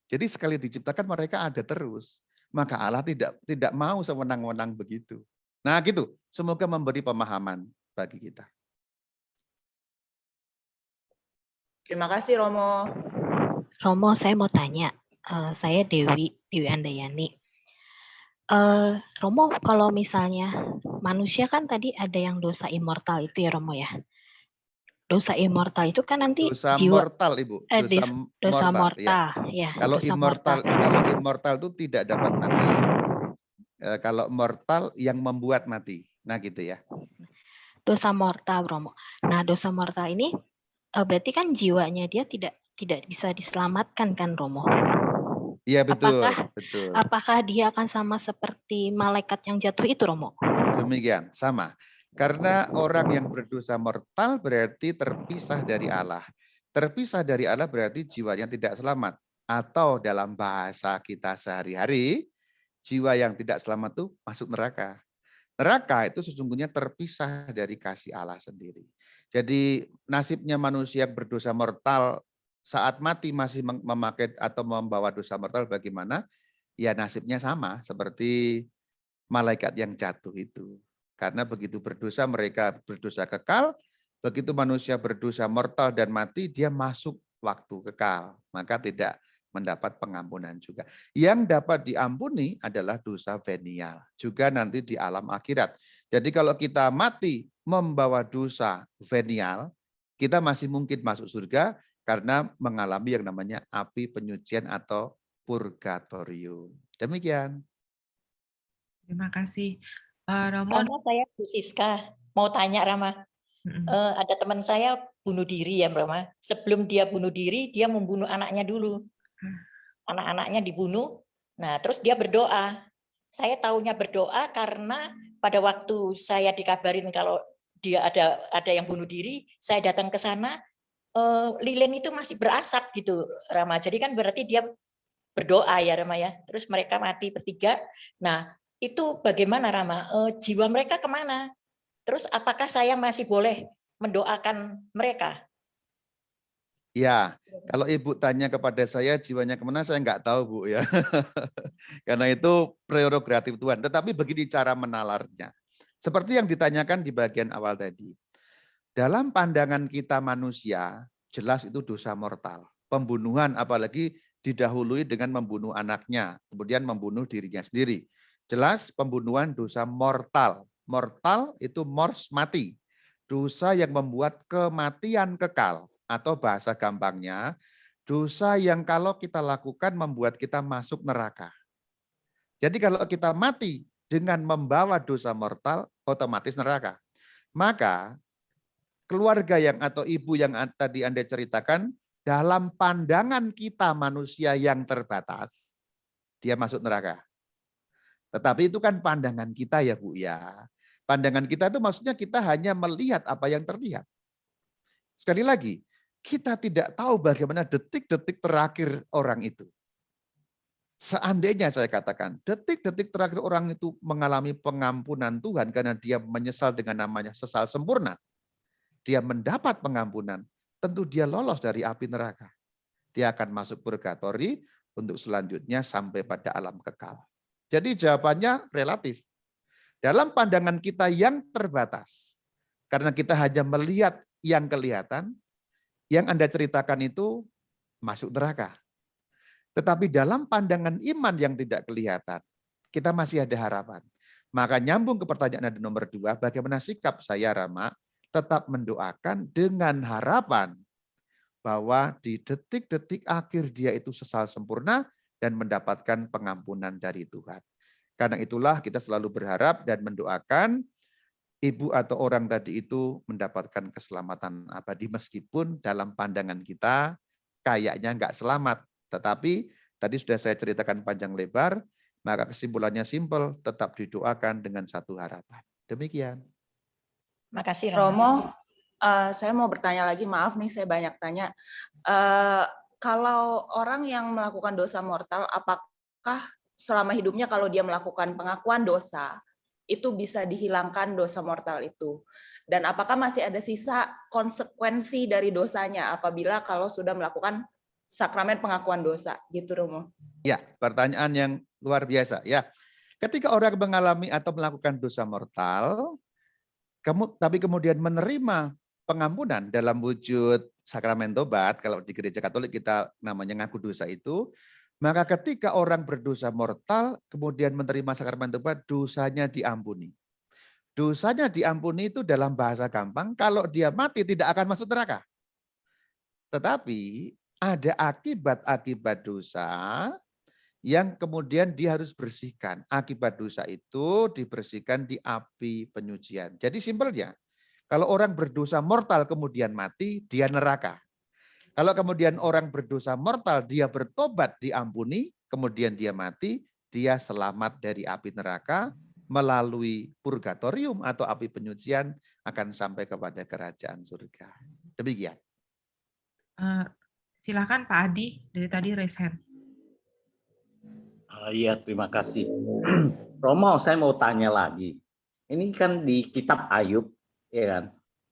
Jadi sekali diciptakan mereka ada terus. Maka Allah tidak mau sewenang-wenang begitu. Nah gitu, semoga memberi pemahaman bagi kita. Terima kasih Romo. Romo, saya mau tanya. Saya Dewi Andayani. Romo, kalau misalnya manusia kan tadi ada yang dosa immortal itu ya Romo ya. Dosa immortal itu kan nanti dosa jiwa, mortal Ibu, dosa mortal ya. ya. Kalau immortal itu tidak dapat mati. Kalau mortal yang membuat mati. Nah gitu ya. Dosa mortal Romo. Nah, dosa mortal ini berarti kan jiwanya dia tidak bisa diselamatkan kan Romo? Iya betul, betul. Apakah dia akan sama seperti malaikat yang jatuh itu Romo? Demikian, sama. Karena orang yang berdosa mortal berarti terpisah dari Allah. Terpisah dari Allah berarti jiwanya tidak selamat. Atau dalam bahasa kita sehari-hari, jiwa yang tidak selamat itu masuk neraka. Neraka itu sesungguhnya terpisah dari kasih Allah sendiri. Jadi nasibnya manusia yang berdosa mortal saat mati masih memakai atau membawa dosa mortal bagaimana? Ya nasibnya sama seperti malaikat yang jatuh itu. Karena begitu berdosa mereka berdosa kekal, begitu manusia berdosa mortal dan mati dia masuk waktu kekal, maka tidak mendapat pengampunan juga. Yang dapat diampuni adalah dosa venial, juga nanti di alam akhirat. Jadi kalau kita mati membawa dosa venial, kita masih mungkin masuk surga karena mengalami yang namanya api penyucian atau purgatorium. Demikian. Terima kasih. Rama, saya Bu Siska mau tanya Rama. Ada teman saya bunuh diri ya Rama. Sebelum dia bunuh diri, dia membunuh anaknya dulu. Anak-anaknya dibunuh. Nah, terus dia berdoa. Saya tahunya berdoa karena pada waktu saya dikabarin kalau dia ada yang bunuh diri, saya datang ke sana, lilin itu masih berasap gitu Rama. Jadi kan berarti dia berdoa ya Rama ya. Terus mereka mati bertiga. Nah, itu bagaimana Rama? Jiwa mereka kemana? Terus apakah saya masih boleh mendoakan mereka? Ya, kalau Ibu tanya kepada saya jiwanya kemana, saya nggak tahu Bu ya. Karena itu prerogatif Tuhan. Tetapi begini cara menalarnya. Seperti yang ditanyakan di bagian awal tadi. Dalam pandangan kita manusia, jelas itu dosa mortal. Pembunuhan apalagi didahului dengan membunuh anaknya, kemudian membunuh dirinya sendiri. Jelas pembunuhan dosa mortal. Mortal itu mors mati. Dosa yang membuat kematian kekal. Atau bahasa gampangnya, dosa yang kalau kita lakukan membuat kita masuk neraka. Jadi kalau kita mati dengan membawa dosa mortal, otomatis neraka. Maka keluarga yang atau ibu yang tadi Anda ceritakan, dalam pandangan kita manusia yang terbatas, dia masuk neraka. Tetapi itu kan pandangan kita ya Bu ya. Pandangan kita itu maksudnya kita hanya melihat apa yang terlihat. Sekali lagi, kita tidak tahu bagaimana detik-detik terakhir orang itu. Seandainya saya katakan, detik-detik terakhir orang itu mengalami pengampunan Tuhan karena dia menyesal dengan namanya sesal sempurna. Dia mendapat pengampunan, tentu dia lolos dari api neraka. Dia akan masuk purgatori untuk selanjutnya sampai pada alam kekal. Jadi jawabannya relatif. Dalam pandangan kita yang terbatas, karena kita hanya melihat yang kelihatan, yang Anda ceritakan itu masuk neraka. Tetapi dalam pandangan iman yang tidak kelihatan, kita masih ada harapan. Maka nyambung ke pertanyaan Anda nomor 2, bagaimana sikap saya Rama, tetap mendoakan dengan harapan bahwa di detik-detik akhir dia itu sesal sempurna dan mendapatkan pengampunan dari Tuhan. Karena itulah kita selalu berharap dan mendoakan ibu atau orang tadi itu mendapatkan keselamatan abadi meskipun dalam pandangan kita kayaknya nggak selamat. Tetapi tadi sudah saya ceritakan panjang lebar, maka kesimpulannya simpel, tetap didoakan dengan satu harapan. Demikian. Makasih Romo, saya mau bertanya lagi, maaf nih saya banyak tanya. Kalau orang yang melakukan dosa mortal, apakah selama hidupnya kalau dia melakukan pengakuan dosa, itu bisa dihilangkan dosa mortal itu? Dan apakah masih ada sisa konsekuensi dari dosanya apabila kalau sudah melakukan sakramen pengakuan dosa, gitu Romo. Ya, pertanyaan yang luar biasa ya. Ketika orang mengalami atau melakukan dosa mortal, tapi kemudian menerima pengampunan dalam wujud sakramen tobat, kalau di gereja Katolik kita namanya ngaku dosa itu, maka ketika orang berdosa mortal kemudian menerima sakramen tobat, dosanya diampuni. Dosanya diampuni itu dalam bahasa gampang, kalau dia mati tidak akan masuk neraka. Tetapi ada akibat-akibat dosa yang kemudian dia harus bersihkan. Akibat dosa itu dibersihkan di api penyucian. Jadi simpelnya, kalau orang berdosa mortal kemudian mati, dia neraka. Kalau kemudian orang berdosa mortal, dia bertobat, diampuni, kemudian dia mati, dia selamat dari api neraka, melalui purgatorium atau api penyucian akan sampai kepada kerajaan surga. Demikian. Silakan Pak Adi, dari tadi raise hand. Iya, terima kasih. Romo, saya mau tanya lagi. Ini kan di kitab Ayub, ya kan,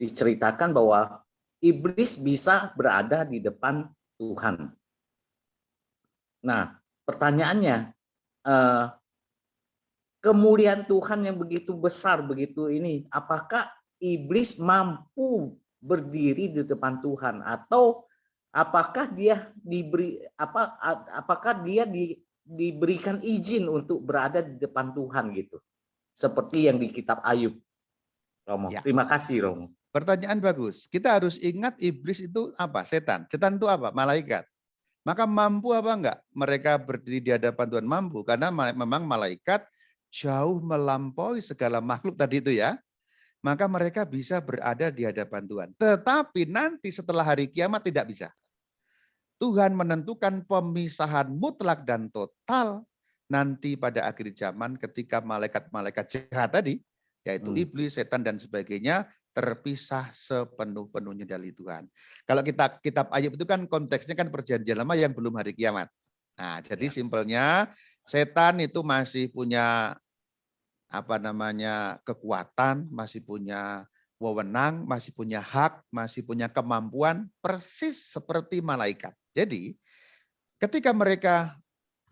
diceritakan bahwa iblis bisa berada di depan Tuhan. Nah, pertanyaannya, kemuliaan Tuhan yang begitu besar, begitu ini, apakah iblis mampu berdiri di depan Tuhan, atau apakah dia diberikan izin untuk berada di depan Tuhan gitu, seperti yang di kitab Ayub, Romo? Ya. Terima kasih, Romo. Pertanyaan bagus. Kita harus ingat iblis itu apa? Setan. Setan itu apa? Malaikat. Maka mampu apa enggak mereka berdiri di hadapan Tuhan? Mampu, karena memang malaikat jauh melampaui segala makhluk tadi itu ya. Maka mereka bisa berada di hadapan Tuhan. Tetapi nanti setelah hari kiamat tidak bisa. Tuhan menentukan pemisahan mutlak dan total nanti pada akhir zaman ketika malaikat-malaikat jahat tadi, yaitu iblis, setan, dan sebagainya, terpisah sepenuh-penuhnya dari Tuhan. Kalau kita kitab Ayub itu kan konteksnya kan perjanjian lama yang belum hari kiamat. Nah, jadi simpelnya setan itu masih punya kekuatan, masih punya wewenang, masih punya hak, masih punya kemampuan persis seperti malaikat. Jadi ketika mereka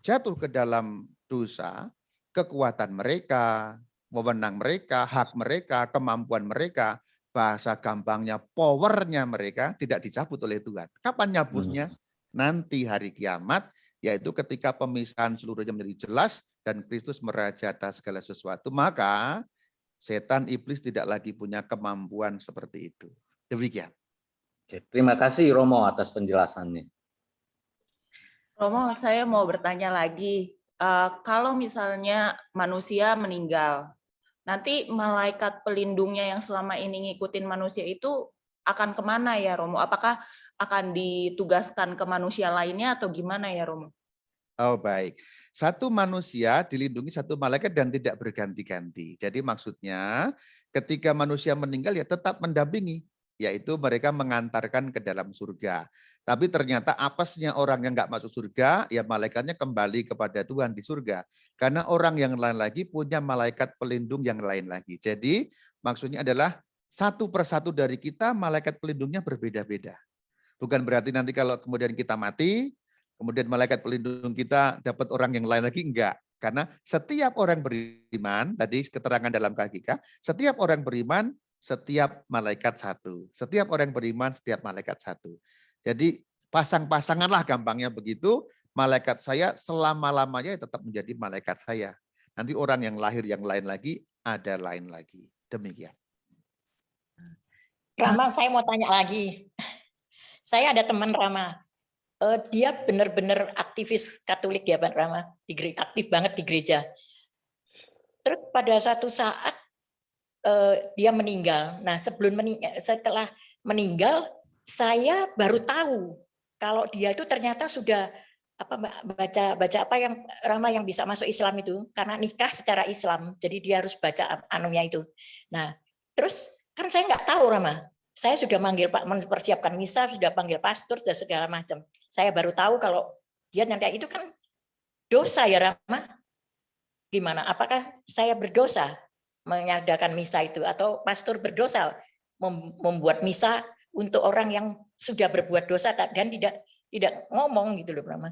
jatuh ke dalam dosa, kekuatan mereka, wewenang mereka, hak mereka, kemampuan mereka, bahasa gampangnya powernya mereka tidak dicabut oleh Tuhan. Kapan nyabutnya? Nanti hari kiamat, yaitu ketika pemisahan seluruhnya menjadi jelas dan Kristus meraja atas segala sesuatu, maka setan iblis tidak lagi punya kemampuan seperti itu. Demikian. Terima kasih Romo atas penjelasannya. Romo, saya mau bertanya lagi. Kalau misalnya manusia meninggal, nanti malaikat pelindungnya yang selama ini ngikutin manusia itu akan kemana ya Romo? Apakah akan ditugaskan ke manusia lainnya atau gimana ya Romo? Oh baik, satu manusia dilindungi satu malaikat dan tidak berganti-ganti. Jadi maksudnya ketika manusia meninggal ya tetap mendampingi, yaitu mereka mengantarkan ke dalam surga. Tapi ternyata apesnya orang yang nggak masuk surga, ya malaikatnya kembali kepada Tuhan di surga. Karena orang yang lain lagi punya malaikat pelindung yang lain lagi. Jadi maksudnya adalah satu persatu dari kita malaikat pelindungnya berbeda-beda. Bukan berarti nanti kalau kemudian kita mati, kemudian malaikat pelindung kita dapat orang yang lain lagi, enggak. Karena setiap orang beriman, tadi keterangan dalam KGK, setiap orang beriman, setiap malaikat satu. Setiap orang beriman, setiap malaikat satu. Jadi pasang-pasanganlah gampangnya begitu, malaikat saya selama-lamanya tetap menjadi malaikat saya. Nanti orang yang lahir yang lain lagi, ada lain lagi. Demikian. Rama, saya mau tanya lagi. Saya ada teman Rama. Dia benar-benar aktivis Katolik ya Pak Rama, aktif banget di gereja. Terus pada suatu saat dia meninggal. Nah setelah meninggal, saya baru tahu kalau dia itu ternyata sudah baca apa yang Rama yang bisa masuk Islam itu karena nikah secara Islam. Jadi dia harus baca anunya itu. Nah terus kan saya nggak tahu Rama. Saya sudah manggil Pak, mempersiapkan misa, sudah panggil pastor dan segala macam. Saya baru tahu kalau dia nyanda itu kan dosa ya Rama. Gimana? Apakah saya berdosa mengadakan misa itu atau pastor berdosa membuat misa untuk orang yang sudah berbuat dosa dan tidak ngomong gitu loh, Rama.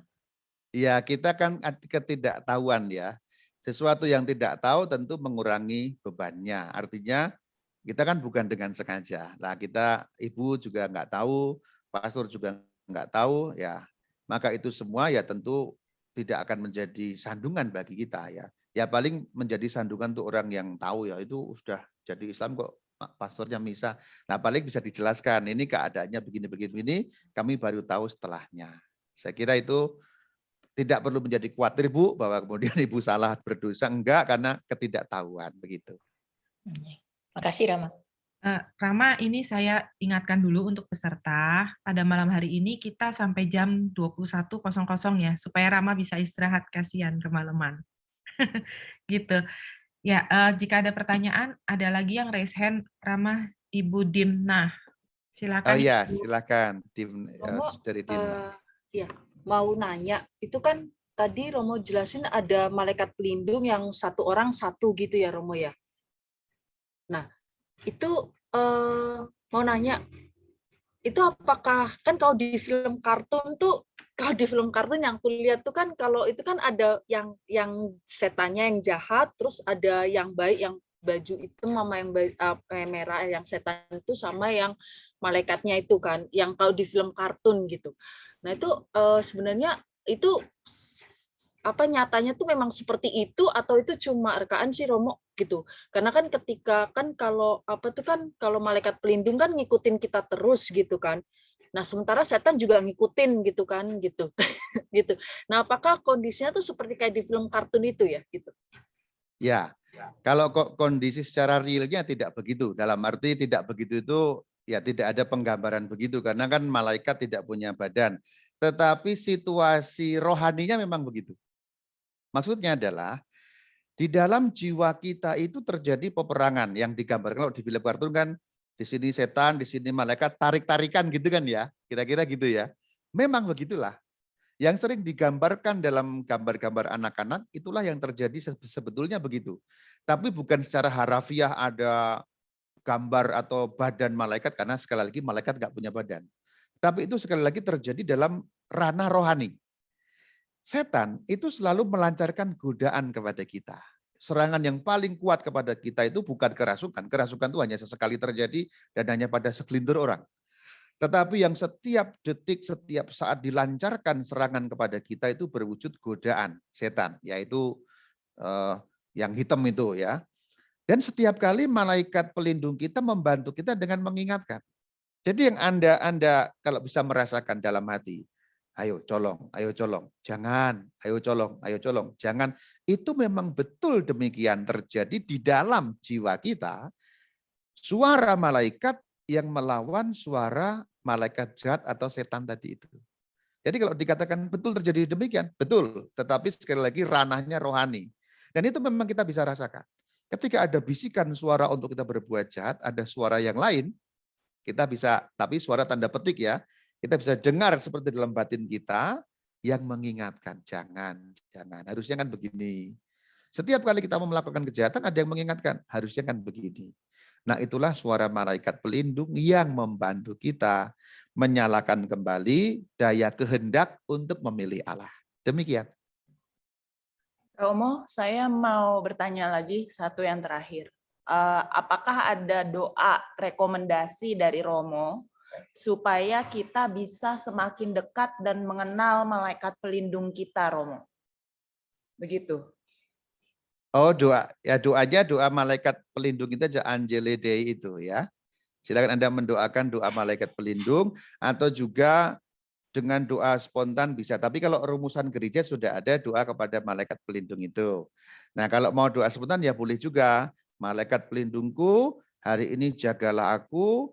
Ya, kita kan ketidaktahuan ya. Sesuatu yang tidak tahu tentu mengurangi bebannya. Artinya kita kan bukan dengan sengaja. Nah, kita ibu juga nggak tahu, pastor juga nggak tahu, ya. Maka itu semua ya tentu tidak akan menjadi sandungan bagi kita ya. Ya paling menjadi sandungan untuk orang yang tahu ya, itu sudah jadi Islam kok pastornya misa. Nah, paling bisa dijelaskan ini keadaannya begini, kami baru tahu setelahnya. Saya kira itu tidak perlu menjadi khawatir Bu bahwa kemudian Ibu salah berdosa, enggak, karena ketidaktahuan begitu. Makasih Rama. Rama, ini saya ingatkan dulu untuk peserta, pada malam hari ini kita sampai jam 21.00 ya, supaya Rama bisa istirahat, kasihan kemalaman. Gitu. Ya, jika ada pertanyaan, ada lagi yang raise hand, Rama, Ibu Dimna. Silakan. Oh iya, silakan dari Dimna. Ya, mau nanya, itu kan tadi Romo jelasin ada malaikat pelindung yang satu orang satu gitu ya Romo ya. Nah, itu mau nanya, itu apakah kan kalau di film kartun tuh, kalau di film kartun yang aku lihat tuh kan kalau itu kan ada yang setannya yang jahat, terus ada yang baik yang baju hitam sama yang merah yang setan itu sama yang malaikatnya itu kan, yang kalau di film kartun gitu. Nah itu sebenarnya itu apa nyatanya tuh memang seperti itu atau itu cuma rekaan sih Romo gitu. Karena kan ketika kan kalau apa tuh kan kalau malaikat pelindung kan ngikutin kita terus gitu kan. Nah, sementara setan juga ngikutin gitu kan gitu. Gitu. Nah, apakah kondisinya tuh seperti kayak di film kartun itu ya gitu. Ya. Kalau kok kondisi secara realnya tidak begitu. Dalam arti tidak begitu itu ya tidak ada penggambaran begitu karena kan malaikat tidak punya badan. Tetapi situasi rohaninya memang begitu. Maksudnya adalah di dalam jiwa kita itu terjadi peperangan yang digambarkan kalau di film kartun kan di sini setan, di sini malaikat, tarik-tarikan gitu kan ya. Kira-kira gitu ya. Memang begitulah. Yang sering digambarkan dalam gambar-gambar anak-anak itulah yang terjadi sebetulnya begitu. Tapi bukan secara harafiah ada gambar atau badan malaikat karena sekali lagi malaikat nggak punya badan. Tapi itu sekali lagi terjadi dalam ranah rohani. Setan itu selalu melancarkan godaan kepada kita. Serangan yang paling kuat kepada kita itu bukan kerasukan. Kerasukan itu hanya sesekali terjadi dan hanya pada segelintir orang. Tetapi yang setiap detik, setiap saat dilancarkan serangan kepada kita itu berwujud godaan setan, yaitu yang hitam itu ya. Dan setiap kali malaikat pelindung kita membantu kita dengan mengingatkan. Jadi yang Anda kalau bisa merasakan dalam hati, ayo colong, jangan, ayo colong, jangan. Itu memang betul demikian terjadi di dalam jiwa kita. Suara malaikat yang melawan suara malaikat jahat atau setan tadi itu. Jadi kalau dikatakan betul terjadi demikian, betul. Tetapi sekali lagi ranahnya rohani. Dan itu memang kita bisa rasakan. Ketika ada bisikan suara untuk kita berbuat jahat, ada suara yang lain, kita bisa, tapi suara tanda petik ya, kita bisa dengar seperti dalam batin kita yang mengingatkan, jangan, harusnya kan begini. Setiap kali kita mau melakukan kejahatan ada yang mengingatkan, harusnya kan begini. Nah itulah suara malaikat pelindung yang membantu kita menyalakan kembali daya kehendak untuk memilih Allah. Demikian. Romo, saya mau bertanya lagi satu yang terakhir. Apakah ada doa rekomendasi dari Romo supaya kita bisa semakin dekat dan mengenal malaikat pelindung kita, Romo? Begitu. Oh doa, ya doanya doa malaikat pelindung kita aja Angeli Dei itu ya. Silakan Anda mendoakan doa malaikat pelindung atau juga dengan doa spontan bisa. Tapi kalau rumusan gereja sudah ada doa kepada malaikat pelindung itu. Nah kalau mau doa spontan ya boleh juga. Malaikat pelindungku, hari ini jagalah aku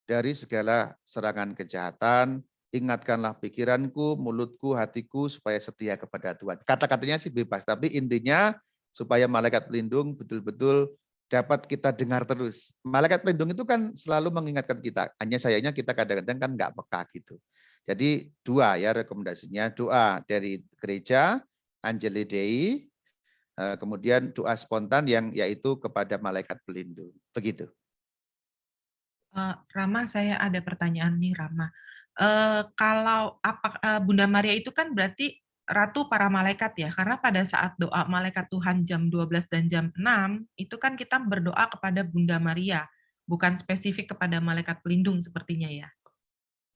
dari segala serangan kejahatan. Ingatkanlah pikiranku, mulutku, hatiku supaya setia kepada Tuhan. Kata-katanya sih bebas, tapi intinya supaya malaikat pelindung betul-betul dapat kita dengar terus. Malaikat pelindung itu kan selalu mengingatkan kita. Hanya sayangnya kita kadang-kadang kan nggak peka gitu. Jadi dua ya rekomendasinya, doa dari gereja, Angeli Dei, kemudian doa spontan yang yaitu kepada malaikat pelindung. Begitu. Rama, saya ada pertanyaan nih Rama. Kalau Bunda Maria itu kan berarti Ratu para malaikat ya, karena pada saat doa malaikat Tuhan jam 12 dan jam 6, itu kan kita berdoa kepada Bunda Maria, bukan spesifik kepada malaikat pelindung sepertinya ya.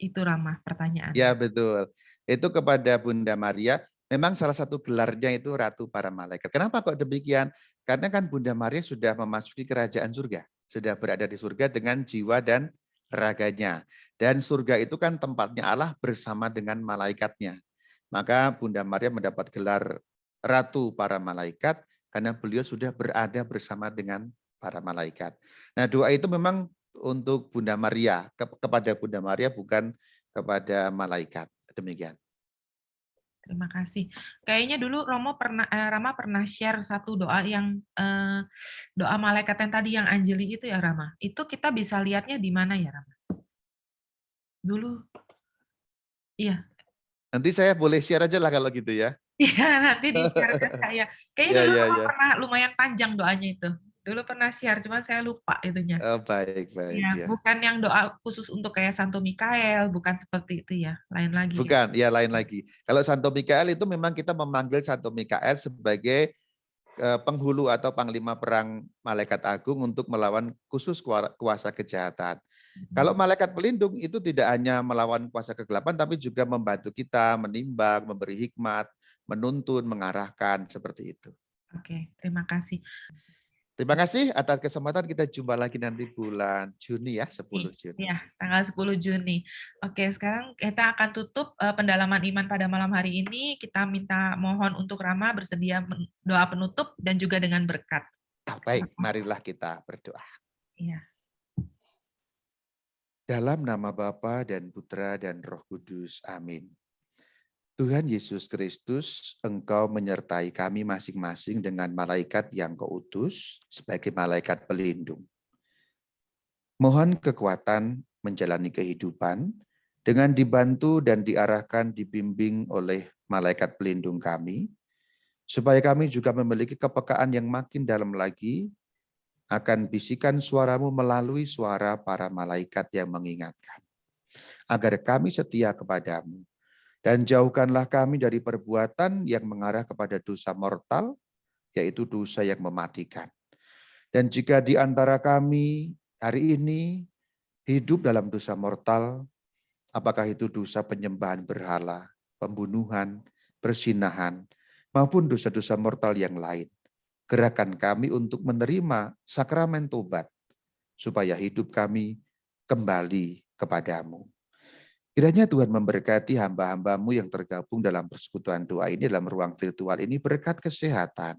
Itu Rama pertanyaan. Ya betul. Itu kepada Bunda Maria, memang salah satu gelarnya itu Ratu para malaikat. Kenapa kok demikian? Karena kan Bunda Maria sudah memasuki kerajaan surga, sudah berada di surga dengan jiwa dan raganya. Dan surga itu kan tempatnya Allah bersama dengan malaikatnya. Maka Bunda Maria mendapat gelar Ratu para malaikat karena beliau sudah berada bersama dengan para malaikat. Nah, doa itu memang untuk Bunda Maria, kepada Bunda Maria, bukan kepada malaikat. Demikian. Terima kasih. Kayaknya dulu Rama pernah share satu doa yang doa malaikat yang tadi yang Anjeli itu ya Rama. Itu kita bisa lihatnya di mana ya Rama? Dulu. Iya. Nanti saya boleh share aja lah kalau gitu ya. Iya, nanti di-share ke saya. Kayaknya dulu pernah lumayan panjang doanya itu. Dulu pernah share, cuman saya lupa itunya. Oh, baik. Ya, bukan yang doa khusus untuk kayak Santo Mikael, bukan seperti itu ya, lain lagi. Bukan, ya lain lagi. Kalau Santo Mikael itu memang kita memanggil Santo Mikael sebagai penghulu atau panglima perang malaikat agung untuk melawan khusus kuasa kejahatan. Kalau malaikat pelindung itu tidak hanya melawan kuasa kegelapan, tapi juga membantu kita menimbang, memberi hikmat, menuntun, mengarahkan, seperti itu. Oke, terima kasih. Terima kasih atas kesempatan, kita jumpa lagi nanti bulan Juni ya, 10 Juni. Ya, tanggal 10 Juni. Oke, sekarang kita akan tutup pendalaman iman pada malam hari ini. Kita minta mohon untuk Rama bersedia doa penutup dan juga dengan berkat. Baik, marilah kita berdoa. Iya. Dalam nama Bapa dan Putra dan Roh Kudus. Amin. Tuhan Yesus Kristus, Engkau menyertai kami masing-masing dengan malaikat yang Kau utus sebagai malaikat pelindung. Mohon kekuatan menjalani kehidupan dengan dibantu dan diarahkan, dibimbing oleh malaikat pelindung kami, supaya kami juga memiliki kepekaan yang makin dalam lagi akan bisikan suara-Mu melalui suara para malaikat yang mengingatkan, agar kami setia kepada-Mu. Dan jauhkanlah kami dari perbuatan yang mengarah kepada dosa mortal, yaitu dosa yang mematikan. Dan jika di antara kami hari ini hidup dalam dosa mortal, apakah itu dosa penyembahan berhala, pembunuhan, perzinahan, maupun dosa-dosa mortal yang lain, gerakan kami untuk menerima sakramen tobat, supaya hidup kami kembali kepadamu. Kiranya Tuhan memberkati hamba-hamba-Mu yang tergabung dalam persekutuan doa ini, dalam ruang virtual ini, berkat kesehatan,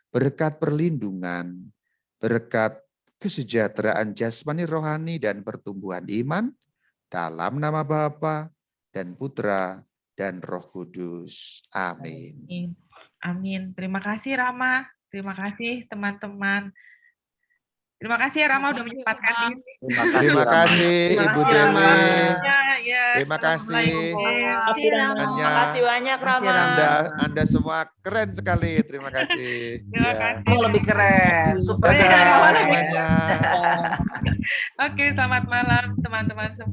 berkat perlindungan, berkat kesejahteraan jasmani, rohani, dan pertumbuhan iman, dalam nama Bapa dan Putra dan Roh Kudus. Amin. Amin. Terima kasih Rama. Terima kasih teman-teman. Terima kasih ya Rama udah menyempatkan diri. Terima kasih Ibu Dewi. Terima kasih. Terima kasih banyak Rama. Anda semua keren sekali. Terima kasih. Terima kasih. Oh, lebih keren. Super. Dadah semuanya. Oke, selamat malam teman-teman semua.